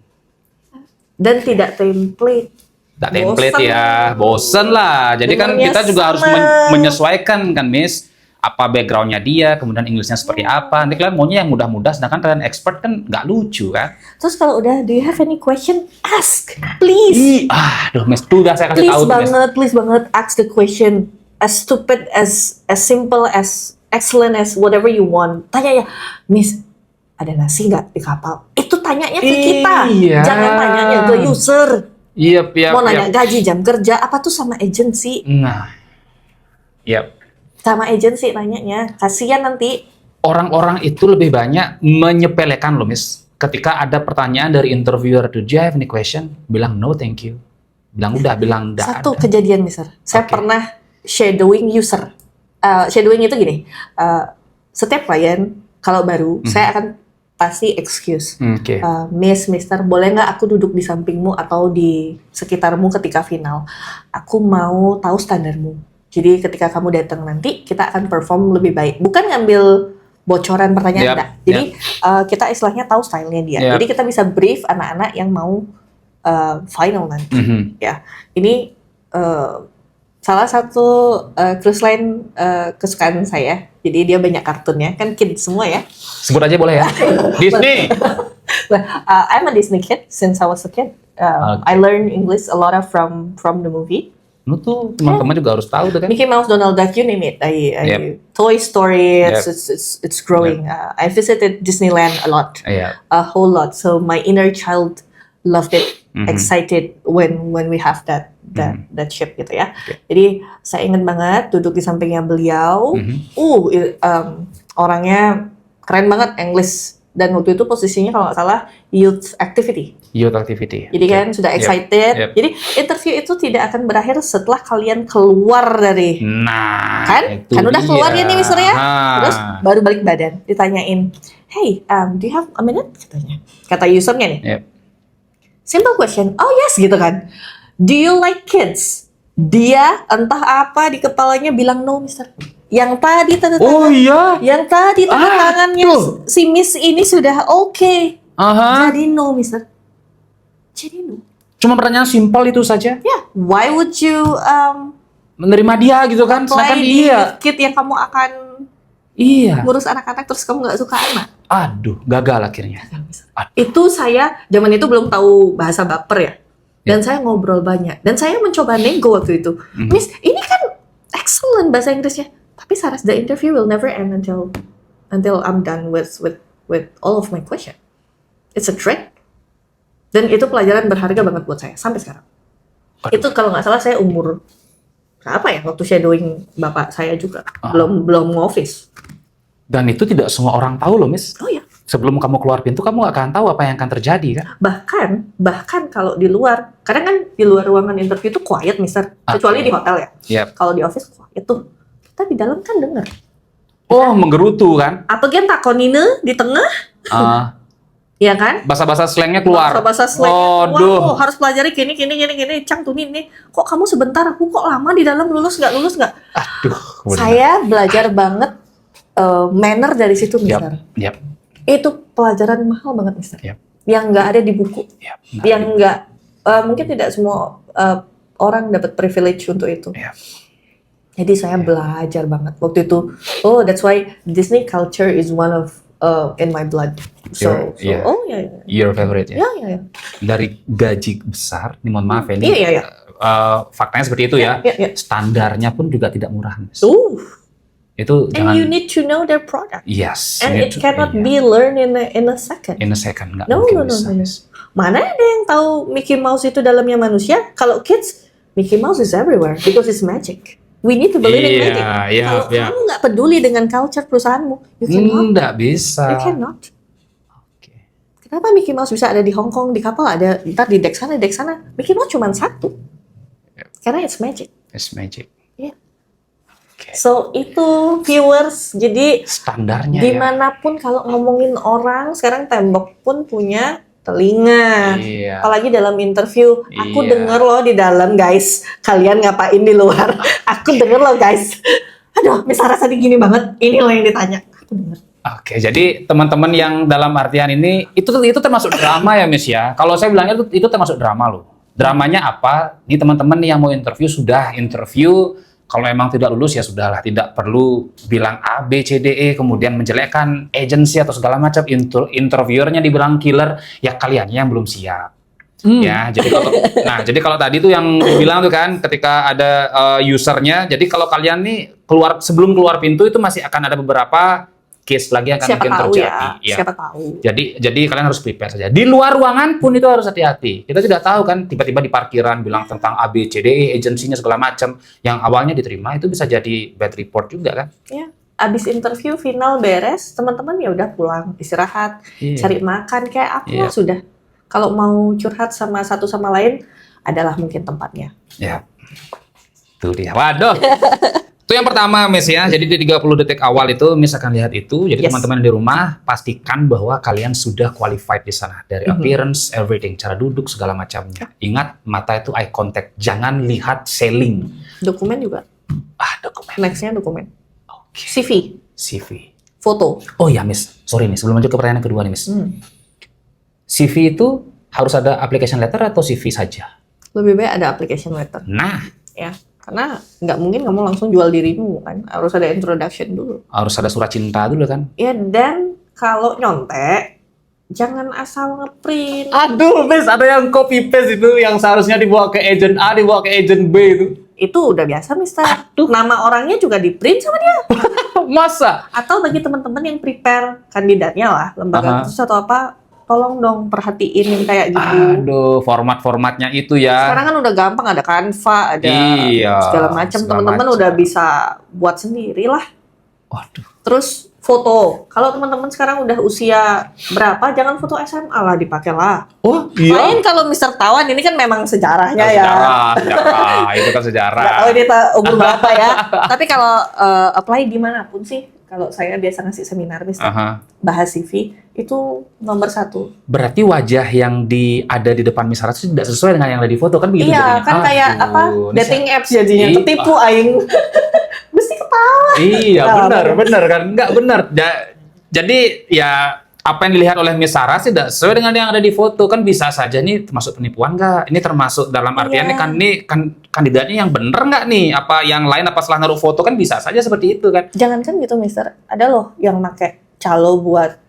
Dan tidak template. Nggak template Bosen. ya, bosen lah. Jadi kan Dengarnya kita juga harus sama. menyesuaikan kan, Miss. Apa backgroundnya dia, kemudian Inggrisnya seperti apa. Nanti kalian maunya yang mudah-mudah, sedangkan kalian expert kan nggak lucu kan. Terus kalau udah, do you have any question? Ask, please. Aduh, Miss, tuh udah saya kasih tahu tuh, Miss. Please banget, ask the question. As stupid, as simple, as excellent as whatever you want. Tanya ya, Miss, ada nasi nggak di kapal? Itu tanyanya ke kita. Iya. Jangan tanyanya ke user. Iya, Mau nanya gaji, jam kerja, apa tuh sama agency? Nah, iya. Sama agency nanyanya. Kasian nanti. Orang-orang itu lebih banyak menyepelekan loh, Miss. Ketika ada pertanyaan dari interviewer, do you have any question? Bilang no, thank you. Bilang enggak Satu ada. kejadian, Mister. Saya pernah shadowing user. Shadowing itu gini, setiap klien kalau baru, saya akan pasti excuse. Miss, Mister, boleh nggak aku duduk di sampingmu atau di sekitarmu ketika final? Aku mau tahu standarmu. Jadi ketika kamu datang nanti, kita akan perform lebih baik. Bukan ngambil bocoran pertanyaan, enggak. Jadi kita istilahnya tahu stylenya dia. Jadi kita bisa brief anak-anak yang mau final nanti. Ya, ini salah satu cruise line kesukaan saya. Jadi dia banyak kartunnya, kan kids semua ya. Sebut aja boleh ya. Disney. I'm a Disney kid since I was a kid. I learned English a lot from the movie. Lu tuh teman-teman juga harus tahu tuh kan. Mickey Mouse, Donald Duck, you name it. Toy Story, it's growing. I visited Disneyland a lot, a whole lot. So my inner child loved it, excited when we have that ship gitu ya. Jadi saya ingat banget duduk di sampingnya beliau. Orangnya keren banget English. Dan waktu itu posisinya kalau nggak salah youth activity. Jadi kan sudah excited. Jadi interview itu tidak akan berakhir setelah kalian keluar dari. Nah, kan udah keluar ya nih Mister ya. Terus baru balik badan, ditanyain, hey, do you have a minute? Kata usernya nih. Simple question. Oh yes gitu kan. Do you like kids? Dia entah apa di kepalanya bilang no, Mister. Yang tadi tanda tangan. Oh iya. Yang tadi tanda tangannya si Miss ini sudah oke. Jadi no, Mister. Jadi no. Cuma pertanyaan simpel itu saja. Ya, why would you menerima dia gitu kan? Sedangkan dia kid yang kamu akan Iya. Ngurus anak-anak terus kamu nggak suka anak. Aduh, gagal akhirnya. Aduh. Itu saya zaman itu belum tahu bahasa baper ya. Dan saya ngobrol banyak. Dan saya mencoba nego waktu itu. Miss, ini kan excellent bahasa Inggrisnya. Tapi Saras, the interview will never end until I'm done with all of my question. It's a trick. Dan itu pelajaran berharga banget buat saya sampai sekarang. Aduh. Itu kalau nggak salah saya umur berapa ya waktu shadowing bapak saya juga. Belum office. Dan itu tidak semua orang tahu loh, Miss. Oh ya. Sebelum kamu keluar pintu, kamu nggak akan tahu apa yang akan terjadi, kan? Bahkan kalau di luar, kadang kan di luar ruangan interview itu quiet, Mister. Kecuali di hotel ya. Yep. Kalau di office quiet tuh. Kita di dalam kan dengar. Oh, menggerutu kan? Apa gen takonine di tengah? Ya kan? Bahasa-bahasa slangnya keluar. Bahasa slangnya keluar. Duh. Oh, harus pelajari gini. Cang tuh nih. Kok kamu sebentar? Aku kok lama di dalam, lulus nggak? Aduh. Benar. Saya belajar banget manner dari situ, Mister. Yap. Itu pelajaran mahal banget, Mister. Yap. Yang nggak ada di buku. Yap. Yang nggak, mungkin tidak semua orang dapat privilege untuk itu. Yap. Jadi saya belajar banget waktu itu. Oh, that's why Disney culture is one of in my blood. So, yeah. Oh ya. Yeah. Your favorite ya? Ya. Dari gaji besar, ini mohon maaf ya, ini Iya. faktanya seperti itu ya. Iya. Standarnya pun juga tidak murah, Miss. Itu And you need to know their product. Yes. And it cannot be learned in a second. In a second, nggak No. mungkin bisa. Mana ada yang tahu Mickey Mouse itu dalamnya manusia? Kalau kids, Mickey Mouse is everywhere because it's magic. We need to believe in magic. Kalau kamu nggak peduli dengan culture perusahaanmu, you cannot. Nggak bisa. You cannot. Okay. Kenapa Mickey Mouse bisa ada di Hong Kong, di kapal ada, ntar di deck sana. Mickey Mouse cuma satu. Karena it's magic. It's magic. Yeah. Okay. So itu viewers, jadi Standarnya dimanapun kalau ngomongin orang, sekarang tembok pun punya telinga. Iya. Apalagi dalam interview, aku Iya. denger loh di dalam, guys. Kalian ngapain di luar? Aku denger loh, guys. Aduh, Miss Saras tadi gini banget. Ini loh yang ditanya. Aku denger. Oke, jadi teman-teman yang dalam artian ini itu termasuk drama ya, Miss ya. Kalau saya bilangnya itu termasuk drama loh. Dramanya apa? Ini teman-teman yang mau interview sudah interview. Kalau memang tidak lulus ya sudahlah, tidak perlu bilang A, B, C, D, E, kemudian menjelekkan agensi atau segala macam. Interviewernya dibilang killer, ya kaliannya yang belum siap. Ya, jadi kalau tadi tuh yang bilang tuh kan, ketika ada usernya, jadi kalau kalian nih sebelum keluar pintu itu masih akan ada beberapa case lagi akan mungkin terjadi. Ya. Siapa tahu. Jadi kalian harus prepare saja. Di luar ruangan pun itu harus hati-hati. Kita tidak tahu kan, tiba-tiba di parkiran bilang tentang A, B, C, D, E, agensinya segala macam. Yang awalnya diterima itu bisa jadi bad report juga kan. Ya. Abis interview final beres, teman-teman ya udah pulang, istirahat, cari makan kayak apa sudah. Kalau mau curhat sama satu sama lain, adalah mungkin tempatnya. Ya. Tuh dia. Waduh. Itu yang pertama, Miss ya. Jadi di 30 detik awal itu Miss akan lihat itu. Jadi teman-teman di rumah pastikan bahwa kalian sudah qualified di sana dari appearance, everything, cara duduk segala macamnya. Ingat, mata itu eye contact, jangan lihat selling. Dokumen juga. Dokumen. Nextnya dokumen. Oke. CV. Foto. Oh ya, Miss. Sorry nih, sebelum lanjut ke pertanyaan kedua nih, Miss. CV itu harus ada application letter atau CV saja? Lebih baik ada application letter. Nah. Ya. Karena nggak mungkin kamu langsung jual dirimu kan, harus ada introduction dulu. Harus ada surat cinta dulu kan? Ya, dan kalau nyontek, jangan asal ngeprint. Aduh, Miss, ada yang copy paste itu yang seharusnya dibawa ke agent A, dibawa ke agent B itu. Itu udah biasa, Mister. Nama orangnya juga di print sama dia. Masa? Atau bagi teman-teman yang prepare kandidatnya lah, lembaga khusus atau apa, tolong dong perhatiin yang kayak gitu. Aduh, format-formatnya itu ya. Sekarang kan udah gampang, ada Canva, ada segala macam. Teman-teman udah bisa buat sendiri lah. Waduh. Terus foto. Kalau teman-teman sekarang udah usia berapa, jangan foto SMA lah, dipakai lah. Oh iya. Lain kalau Mister Tawan, ini kan memang sejarahnya ya. Sejarah. Itu kan sejarah. Nggak tahu ini umur berapa ya. Tapi kalau apply dimanapun sih, kalau saya biasa ngasih seminar Mister, bahas CV, itu nomor 1. Berarti wajah yang ada di depan Miss Saras tidak sesuai dengan yang ada di foto kan begitu? Iya, kan kayak apa, dating apps jadinya, ketipu aing. Mesti ketawa. Iya, benar kan? Nggak benar. Jadi ya apa yang dilihat oleh Miss Sarah tidak sesuai dengan yang ada di foto, kan bisa saja nih termasuk penipuan nggak? Ini termasuk dalam artian ini kan kandidatnya yang bener nggak nih? Apa yang lain apa salah naruh foto, kan bisa saja seperti itu kan? Jangankan gitu, Mister. Ada loh yang pakai calo buat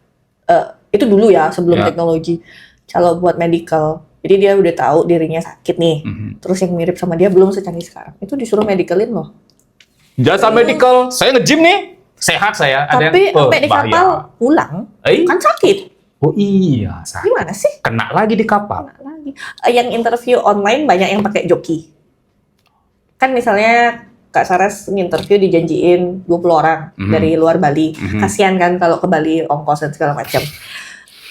itu dulu ya sebelum teknologi, calo buat medical. Jadi dia udah tahu dirinya sakit nih, terus yang mirip sama dia belum secanggih sekarang. Itu disuruh medicalin loh. Jasa medical, saya nge-gym nih. Sehat saya. Tapi sampai di kapal pulang, kan sakit. Oh iya, sakit. Gimana sih? Kena lagi di kapal. Kena lagi. Yang interview online banyak yang pakai joki. Kan misalnya Kak Saras nginterview dijanjiin 20 orang dari luar Bali. Kasihan kan kalau ke Bali ongkos dan segala macam.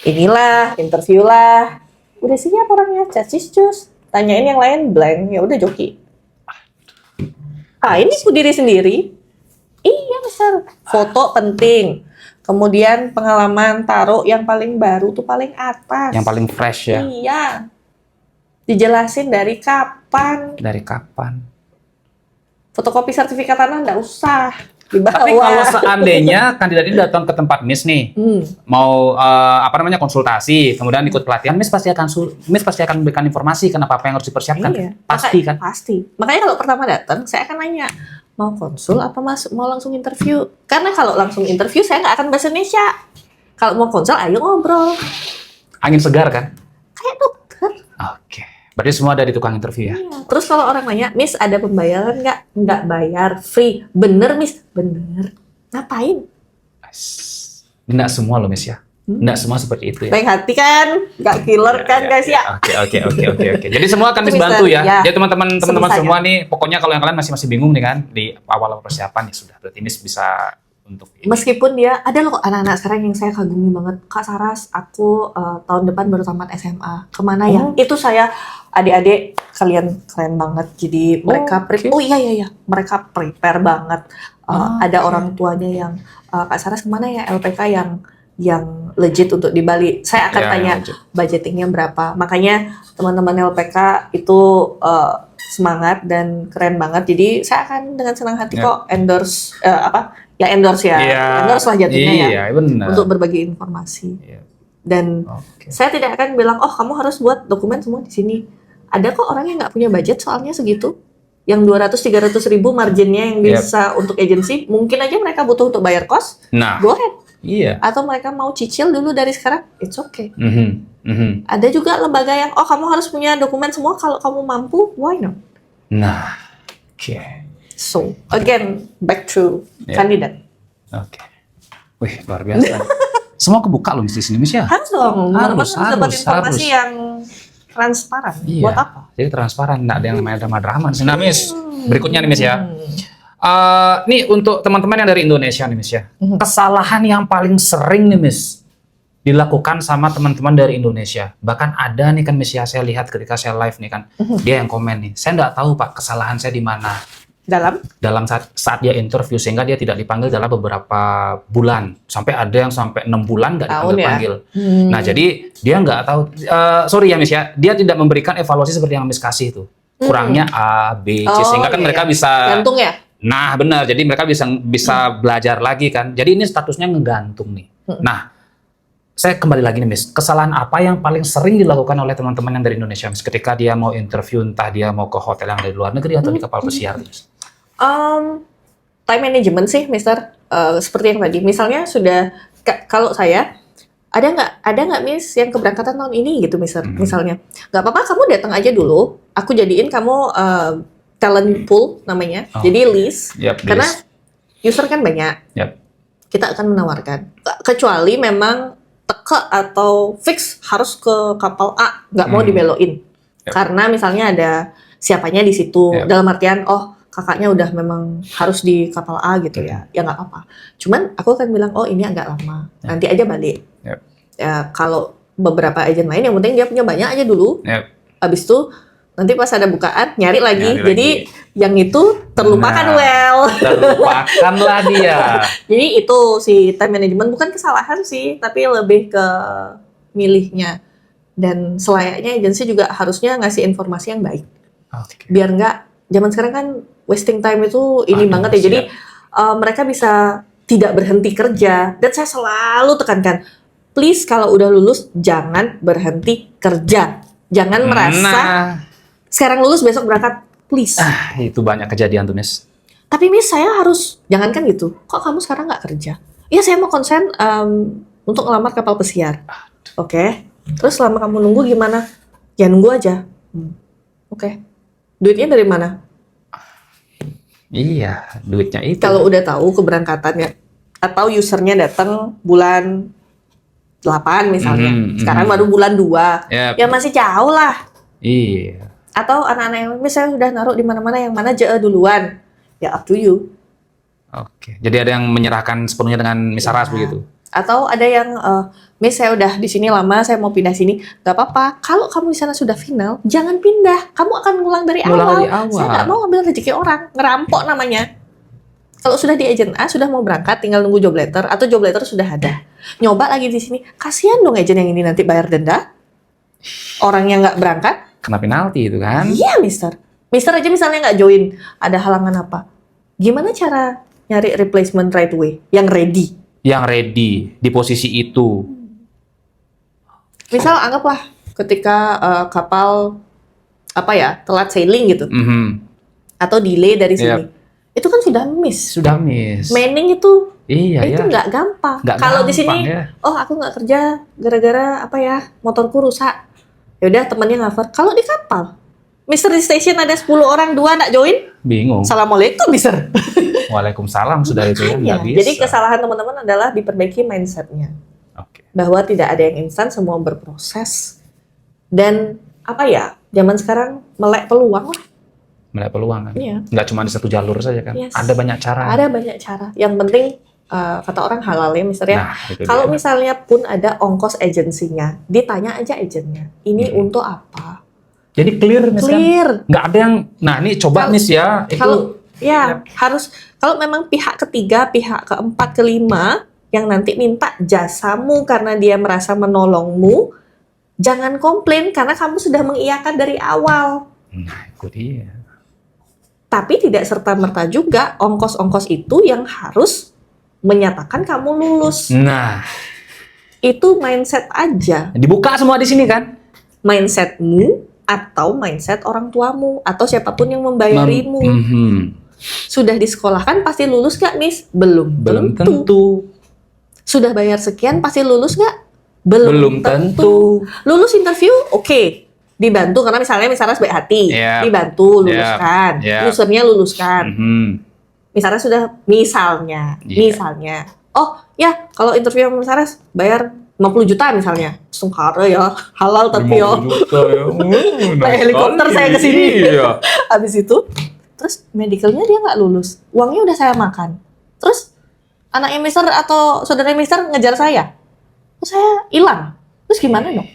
Inilah, interview lah. Udah siap orangnya, cacis-cus. Tanyain yang lain blank, ya udah joki. Ini ku diri sendiri. Iya, besar. Foto penting. Kemudian pengalaman taruh yang paling baru tuh paling atas. Yang paling fresh ya. Iya. Dijelasin dari kapan. Dari kapan. Fotokopi sertifikat tanah nggak usah. Dibawa. Tapi kalau seandainya kandidat ini datang ke tempat Miss nih, mau konsultasi, kemudian ikut pelatihan, Miss pasti akan memberikan informasi kenapa apa yang harus dipersiapkan. Iya. Pasti kan? Pasti. Makanya kalau pertama datang, saya akan nanya, mau konsul apa mau langsung interview? Karena kalau langsung interview saya nggak akan bahasa Indonesia. Kalau mau konsul, ayo ngobrol. Angin segar kan? Kayak dokter. Oke. Berarti semua ada di tukang interview ya? Iya. Terus kalau orang nanya, Miss ada pembayaran nggak? Nggak bayar, free. Bener Miss? Bener. Ngapain? Nggak semua loh Miss ya? Nggak semua seperti itu ya? Baik hati kan? Nggak killer kan guys ya? Oke. Jadi semua akan dibantu ya? Jadi teman-teman semua nih, pokoknya kalau yang kalian masih bingung nih kan, di awal persiapan ya sudah. Berarti Miss bisa untuk ini. Meskipun dia, ada loh anak-anak sekarang yang saya kagumi banget. Kak Saras, aku tahun depan baru tamat SMA. Kemana ya? Itu saya, adik-adik kalian keren banget. Jadi mereka mereka prepare banget. Ada orang tuanya yang Kak Saras kemana ya LPK yang legit untuk di Bali. Saya akan tanya budgetingnya berapa. Makanya teman-teman LPK itu semangat dan keren banget. Jadi saya akan dengan senang hati kok endorse endorse lah jatuhnya untuk berbagi informasi. Dan saya tidak akan bilang kamu harus buat dokumen semua di sini. Ada kok orang yang nggak punya budget soalnya segitu. Yang 200-300 ribu marginnya yang bisa untuk agensi, mungkin aja mereka butuh untuk bayar kos. Go ahead. Iya. Atau mereka mau cicil dulu dari sekarang, it's okay. Ada juga lembaga yang, kamu harus punya dokumen semua kalau kamu mampu, why not? Nah, oke. So, again, back to kandidat. Oke. Wih, luar biasa. Semua kebuka loh di sini, Miss ya? Harus dong, harus dapat informasi yang transparan. Iya. Buat apa? Jadi transparan, nggak ada yang namanya drama-drama. Nah, Miss, berikutnya nih Miss ya. Nih untuk teman-teman yang dari Indonesia nih Miss ya, kesalahan yang paling sering nih Miss dilakukan sama teman-teman dari Indonesia. Bahkan ada nih kan Miss ya, saya lihat ketika saya live nih kan, dia yang komen nih, saya nggak tahu Pak kesalahan saya di mana. Dalam saat dia interview sehingga dia tidak dipanggil dalam beberapa bulan, sampai ada yang sampai 6 bulan nggak dipanggil. Nah jadi dia nggak tahu, sorry ya Miss ya, dia tidak memberikan evaluasi seperti yang Miss kasih itu. Kurangnya A, B, C, sehingga kan mereka bisa gantung ya. Nah benar, jadi mereka bisa belajar lagi kan. Jadi ini statusnya ngegantung nih. Nah, saya kembali lagi nih Miss, kesalahan apa yang paling sering dilakukan oleh teman-teman yang dari Indonesia Miss, ketika dia mau interview, entah dia mau ke hotel yang dari luar negeri atau di kapal pesiar Miss? Time management sih Mister, seperti yang tadi. Misalnya sudah, kalau saya, ada nggak Miss yang keberangkatan tahun ini gitu Mister, misalnya. Nggak apa-apa, kamu datang aja dulu, aku jadiin kamu talent pool namanya, jadi list, karena user kan banyak, kita akan menawarkan, kecuali memang teke atau fix harus ke kapal A, nggak mau dibeloin, karena misalnya ada siapanya di situ, dalam artian kakaknya udah memang harus di kapal A gitu ya nggak apa-apa. Cuman aku akan bilang ini agak lama, nanti aja balik. Ya, kalau beberapa agen lain yang penting dia punya banyak aja dulu, habis itu nanti pas ada bukaan nyari lagi. Jadi yang itu terlupakan terlupakanlah dia. Jadi itu si time management bukan kesalahan sih, tapi lebih ke milihnya. Dan selayaknya agensi juga harusnya ngasih informasi yang baik. Biar nggak, zaman sekarang kan wasting time itu ini banget ya. Jadi mereka bisa tidak berhenti kerja. Dan saya selalu tekankan, please kalau udah lulus jangan berhenti kerja. Jangan merasa sekarang lulus besok berangkat, please. Itu banyak kejadian tuh, Miss. Tapi Miss, saya harus, jangankan gitu. Kok kamu sekarang nggak kerja? Iya, saya mau konsen untuk ngelamar kapal pesiar. Oke. Terus selama kamu nunggu gimana? Ya nunggu aja. Oke. Duitnya dari mana? Iya, duitnya itu. Kalau udah tahu keberangkatannya atau usernya datang bulan 8 misalnya. Sekarang baru bulan 2. Yep. Ya masih jauh lah. Iya. Atau anak-anak yang misalnya udah naruh di mana-mana, yang mana duluan. Ya up to you. Oke. Jadi ada yang menyerahkan sepenuhnya dengan Miss Saras begitu. Atau ada yang Miss, saya udah di sini lama, saya mau pindah sini. Gak apa-apa. Kalau kamu di sana sudah final, jangan pindah. Kamu akan ngulang dari awal. Saya nggak mau ngambil rezeki orang, ngerampok namanya. Kalau sudah di agent A, sudah mau berangkat, tinggal nunggu job letter atau job letter sudah ada. Nyoba lagi di sini, kasihan dong agent yang ini nanti bayar denda. Orang yang nggak berangkat. Kena penalti itu kan? Iya, Mister. Mister aja misalnya nggak join, ada halangan apa? Gimana cara nyari replacement right away yang ready? Yang ready di posisi itu. Misal anggaplah ketika kapal telat sailing gitu, atau delay dari sini, itu kan sudah miss. Sudah miss. Manning itu, iya, itu nggak gampang. Kalau di sini, oh aku nggak kerja gara-gara motorku rusak. Ya udah temannya cover. Kalau di kapal, Mister di station ada 10 orang, 2 nak join, bingung. Assalamualaikum, Mister. Waalaikumsalam, sudah itu ya, nggak bisa. Jadi kesalahan teman-teman adalah diperbaiki mindsetnya. Bahwa tidak ada yang instan, semua berproses. Dan zaman sekarang melek peluang lah. Melek peluang kan? Iya. Nggak cuma di satu jalur saja kan? Yes. Ada banyak cara. Ada banyak cara. Yang penting kata orang halal ya, Mister ya. Nah, kalau misalnya pun ada ongkos agensinya, ditanya aja agennya, ini untuk apa? Jadi clear, Miss, clear. Kan? Nggak ada yang, nah ini coba Miss ya. Harus, kalau memang pihak ketiga, pihak keempat, kelima, yang nanti minta jasamu karena dia merasa menolongmu, jangan komplain karena kamu sudah mengiyakan dari awal. Nah, itu dia. Tapi tidak serta-merta juga ongkos-ongkos itu yang harus menyatakan kamu lulus. Nah, itu mindset aja. Dibuka semua di sini kan? Mindsetmu atau mindset orang tuamu atau siapapun yang membayarimu. Sudah disekolahkan pasti lulus gak, Miss? Belum tentu. Sudah bayar sekian pasti lulus gak? Belum tentu. Lulus interview, oke. Dibantu karena misalnya baik hati, dibantu luluskan, usernya luluskan. Misalnya sudah misalnya, oh ya kalau interview sama Saras bayar 50 juta misalnya, sungkara ya, halal tapi ya. 50 juta ya. Naik helikopter saya ke sini. Iya. Habis itu, terus medicalnya dia nggak lulus, uangnya udah saya makan. Terus anaknya Mister atau saudara Mister ngejar saya, terus saya hilang. Terus gimana dong?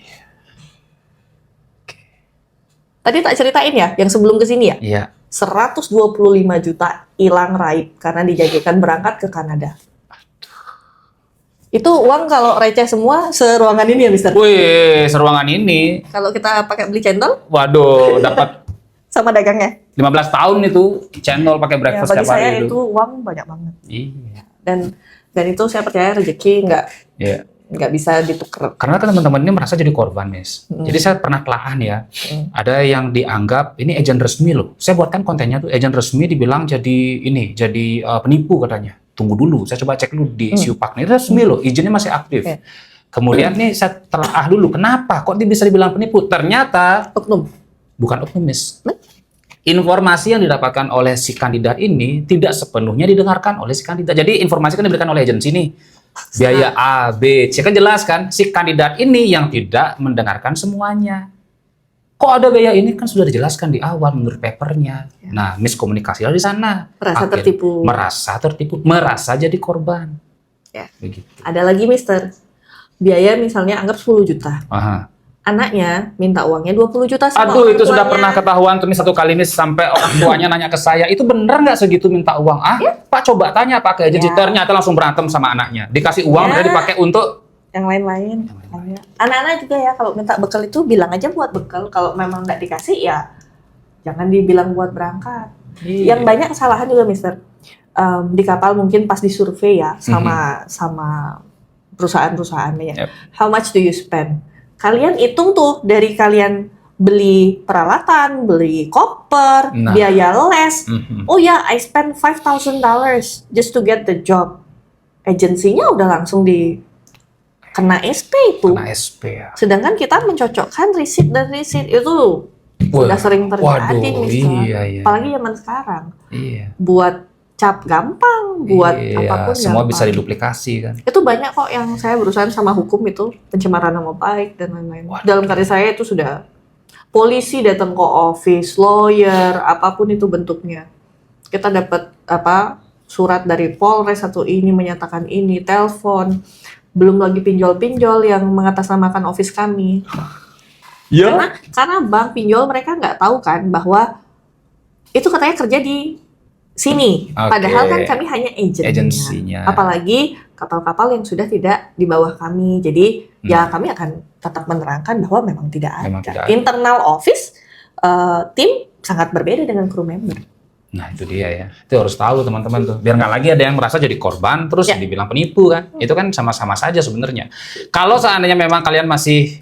Tadi tak ceritain ya, yang sebelum kesini ya? Iya. 125 juta hilang raib karena dijagakan berangkat ke Kanada. Itu uang kalau receh semua seruangan ini ya, Mister? Wih, seruangan ini. Kalau kita pakai beli cendol? Waduh, dapat sama dagangnya. 15 tahun itu cendol pakai breakfast ya, bagi setiap hari saya itu uang banyak banget. Iya. Dan itu saya percaya rezeki nggak bisa ditukar. Karena kan teman-teman ini merasa jadi korban, Miss. Jadi saya pernah telaah ya, ada yang dianggap ini agen resmi loh. Saya buatkan kontennya tuh agen resmi dibilang jadi penipu katanya. Tunggu dulu, saya coba cek dulu di Siupak ini resmi loh, izinnya masih aktif. Kemudian nih saya telaah dulu, kenapa kok dia bisa dibilang penipu? Ternyata oknum. Bukan oknum, Miss. Informasi yang didapatkan oleh si kandidat ini tidak sepenuhnya didengarkan oleh si kandidat. Jadi informasi kan diberikan oleh agensi nih. Biaya A, B, C kan jelas kan, si kandidat ini yang tidak mendengarkan semuanya. Kok ada biaya ini kan sudah dijelaskan di awal menurut papernya. Nah, miskomunikasi di sana. Merasa tertipu, merasa jadi korban. Ya. Begitu. Ada lagi, Mister. Biaya misalnya anggap 10 juta. Anaknya minta uangnya 20 juta sama Aduh, itu sudah pernah ketahuan tuh satu kali Miss, sampai orang tuanya nanya ke saya, itu bener nggak segitu minta uang? Pak coba tanya pakai agensi, ternyata langsung berantem sama anaknya. Dikasih uang, udah dipakai untuk yang lain-lain. Anak-anak juga ya, kalau minta bekal itu bilang aja buat bekal. Kalau memang nggak dikasih ya jangan dibilang buat berangkat. Yang banyak kesalahan juga, Mister. Di kapal mungkin pas disurvei ya sama perusahaan-perusahaan banyak. Yep. How much do you spend? Kalian hitung tuh dari kalian beli peralatan, beli koper, biaya les. Oh ya, I spend $5,000 just to get the job. Agensinya udah langsung kena SP itu. Kena SP ya. Sedangkan kita mencocokkan receipt dan receipt itu udah sering terjadi iya. Apalagi zaman sekarang. Iya. Buat cap gampang, buat apapun semua gampang. bisa diduplikasi kan. Itu banyak kok yang saya berurusan sama hukum itu, pencemaran nama baik dan lain-lain. Dalam karir saya itu sudah polisi datang ke office, lawyer, apapun itu bentuknya. Kita dapat surat dari Polres atau ini menyatakan ini, telepon, belum lagi pinjol-pinjol yang mengatasnamakan office kami. Ya. Karena bank pinjol mereka nggak tahu kan bahwa itu katanya kerja di sini. Padahal kan kami hanya agensinya. Apalagi kapal-kapal yang sudah tidak di bawah kami. Jadi ya kami akan tetap menerangkan bahwa memang tidak ada. Internal office tim sangat berbeda dengan crew member. Nah itu dia ya. Itu harus tahu teman-teman tuh. Biar nggak lagi ada yang merasa jadi korban terus dibilang penipu kan. Itu kan sama-sama saja sebenarnya. Kalau seandainya memang kalian masih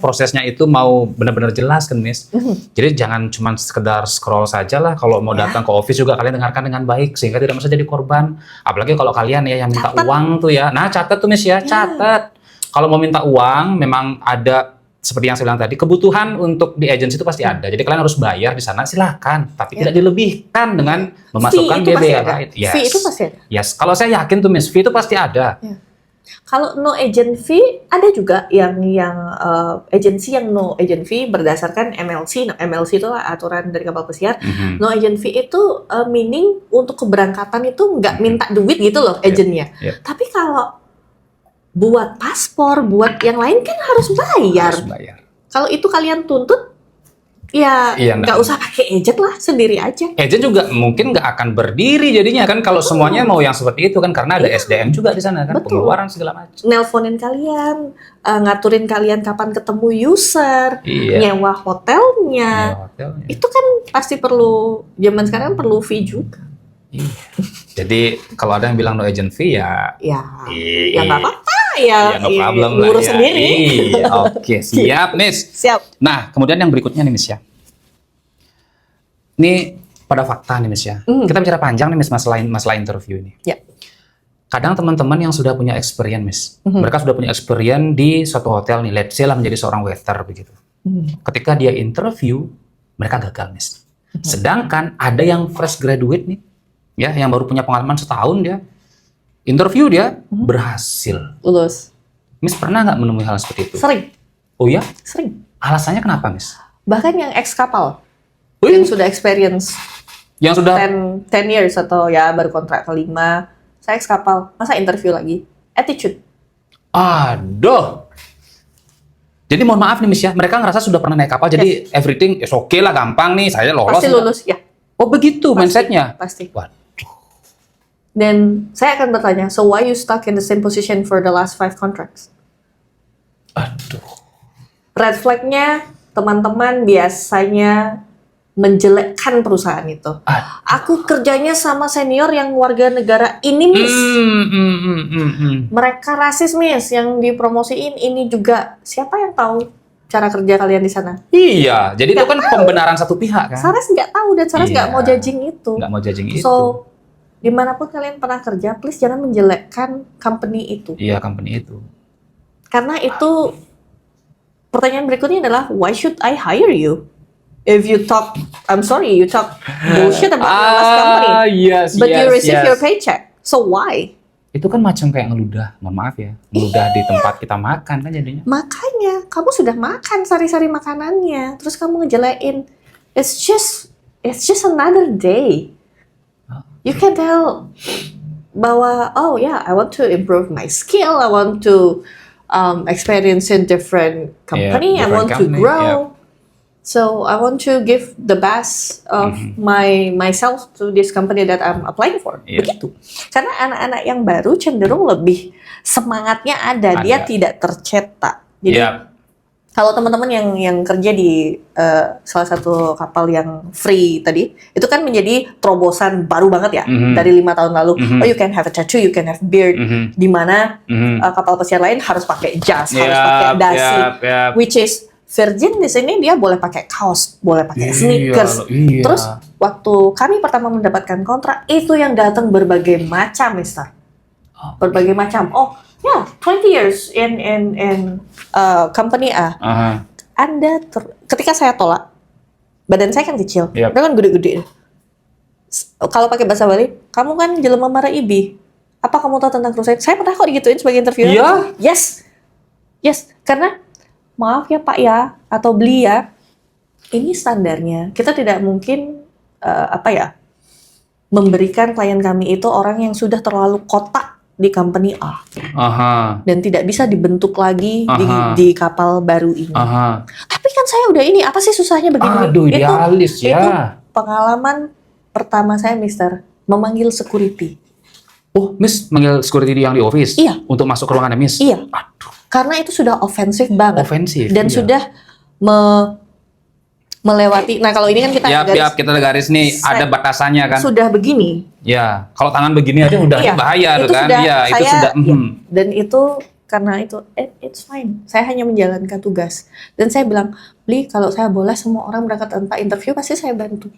prosesnya itu mau benar-benar jelas kan Miss. Jadi jangan cuma sekedar scroll saja lah. Kalau mau datang ke office juga kalian dengarkan dengan baik sehingga tidak merasa jadi korban. Apalagi kalau kalian ya yang minta uang tuh ya. Nah catat tuh Miss ya, catat. Kalau mau minta uang memang ada seperti yang saya bilang tadi, kebutuhan untuk di agensi itu pasti ada. Jadi kalian harus bayar di sana, silakan. Tapi tidak dilebihkan dengan memasukkan biaya lain. Fee itu pasti ada. Yes. Kalau saya yakin tuh Miss, fee itu pasti ada. Kalau no agent fee, ada juga yang agensi yang no agent fee berdasarkan MLC. MLC itu aturan dari kapal pesiar. No agent fee itu meaning untuk keberangkatan itu nggak minta duit gitu loh agentnya. Tapi kalau buat paspor, buat yang lain kan harus bayar. Kalau itu kalian tuntut, ya nggak usah pakai agent lah, sendiri aja. Agent juga mungkin nggak akan berdiri jadinya kan kalau semuanya mau yang seperti itu kan karena ada SDM juga di sana kan, pengeluaran segala macam. Nelponin kalian, ngaturin kalian kapan ketemu user, nyewa hotelnya. Itu kan pasti perlu, zaman sekarang perlu fee juga. Jadi kalau ada yang bilang no agent fee ya nggak apa-apa ya no problem ngurus sendiri. Oke, siap Miss. Siap. Nah kemudian yang berikutnya nih Miss ya. Ini pada fakta nih Miss ya. Kita bicara panjang nih Miss masalah interview ini. Kadang teman-teman yang sudah punya experience Miss, mereka sudah punya experience di suatu hotel nih, let's say lah menjadi seorang waiter begitu. Ketika dia interview, mereka gagal Miss. Sedangkan ada yang fresh graduate nih, ya yang baru punya pengalaman setahun dia interview dia berhasil lulus. Miss pernah nggak menemui hal seperti itu? Sering. Oh ya? Sering. Alasannya kenapa Miss? Bahkan yang ex kapal yang sudah experience yang sudah 10 years atau ya baru kontrak kelima, saya ex kapal masa interview lagi, attitude. Aduh. Jadi mohon maaf nih Miss ya, mereka ngerasa sudah pernah naik kapal jadi everything is okay lah, gampang nih, saya lolos. Pasti lulus ya. Oh begitu mindsetnya? Pasti. Waduh. Dan saya akan bertanya, so why you stuck in the same position for the last 5 contracts? Aduh. Red flag-nya teman-teman biasanya menjelekkan perusahaan itu. Aku kerjanya sama senior yang warga negara ini Miss. Mereka rasis Miss, yang dipromosiin ini juga. Siapa yang tahu cara kerja kalian di sana? Iya, jadi itu kan pembenaran satu pihak kan. Saras nggak tahu dan Saras nggak mau judging itu. Nggak mau judging itu. So, dimanapun kalian pernah kerja, please jangan menjelekkan company itu. Iya, company itu. Karena itu, pertanyaan berikutnya adalah, why should I hire you? If you talk, I'm sorry, you talk bullshit about your last company, but you receive your paycheck. So why? Itu kan macam kayak ngeludah, mohon maaf ya, ngeludah di tempat kita makan kan jadinya. Makanya, kamu sudah makan sari-sari makanannya, terus kamu ngejelein. It's just another day. You can tell bahwa, oh yeah, I want to improve my skill, I want to experience in different company, I want to grow. So I want to give the best of myself to this company that I'm applying for. Begitu. Karena anak-anak yang baru cenderung lebih semangatnya ada. Dia tidak tercetak. Jadi Kalau teman-teman yang kerja di salah satu kapal yang free tadi, itu kan menjadi terobosan baru banget ya dari 5 tahun lalu. Oh, you can have a tattoo, you can have beard, di mana kapal pesiar lain harus pakai jas, harus pakai dasi, which is Virgin di sini dia boleh pakai kaos, boleh pakai sneakers. Terus waktu kami pertama mendapatkan kontrak, itu yang datang berbagai macam, Mister. Berbagai macam. Oh, ya, 20 years in company A. Anda ketika saya tolak, badan saya kan kecil, dia kan gede-gede. Kalau pakai bahasa Bali, kamu kan jelema mara ibi. Apa kamu tahu tentang kru saya? Saya pernah kok digituin sebagai interviewer. Iya. Yes. Karena maaf ya Pak ya, atau beli ya, ini standarnya. Kita tidak mungkin memberikan klien kami itu orang yang sudah terlalu kotak di company A. Dan tidak bisa dibentuk lagi di kapal baru ini. Tapi kan saya udah ini, apa sih susahnya begini? Aduh, idealis ya. Itu pengalaman pertama saya, Mister, memanggil security. Oh, Miss manggil security yang di office? Iya. Untuk masuk ke ruangan Miss? Iya. Aduh. Karena itu sudah ofensif banget. Dan iya. sudah melewati. Nah, kalau ini kan kita kita garis nih, ada batasannya kan. Sudah begini. Ya, kalau tangan begini aja udah bahaya itu kan. Itu sudah. Dan itu karena itu it's fine. Saya hanya menjalankan tugas. Dan saya bilang, "Bli, kalau saya boleh semua orang berangkat tanpa interview pasti saya bantu."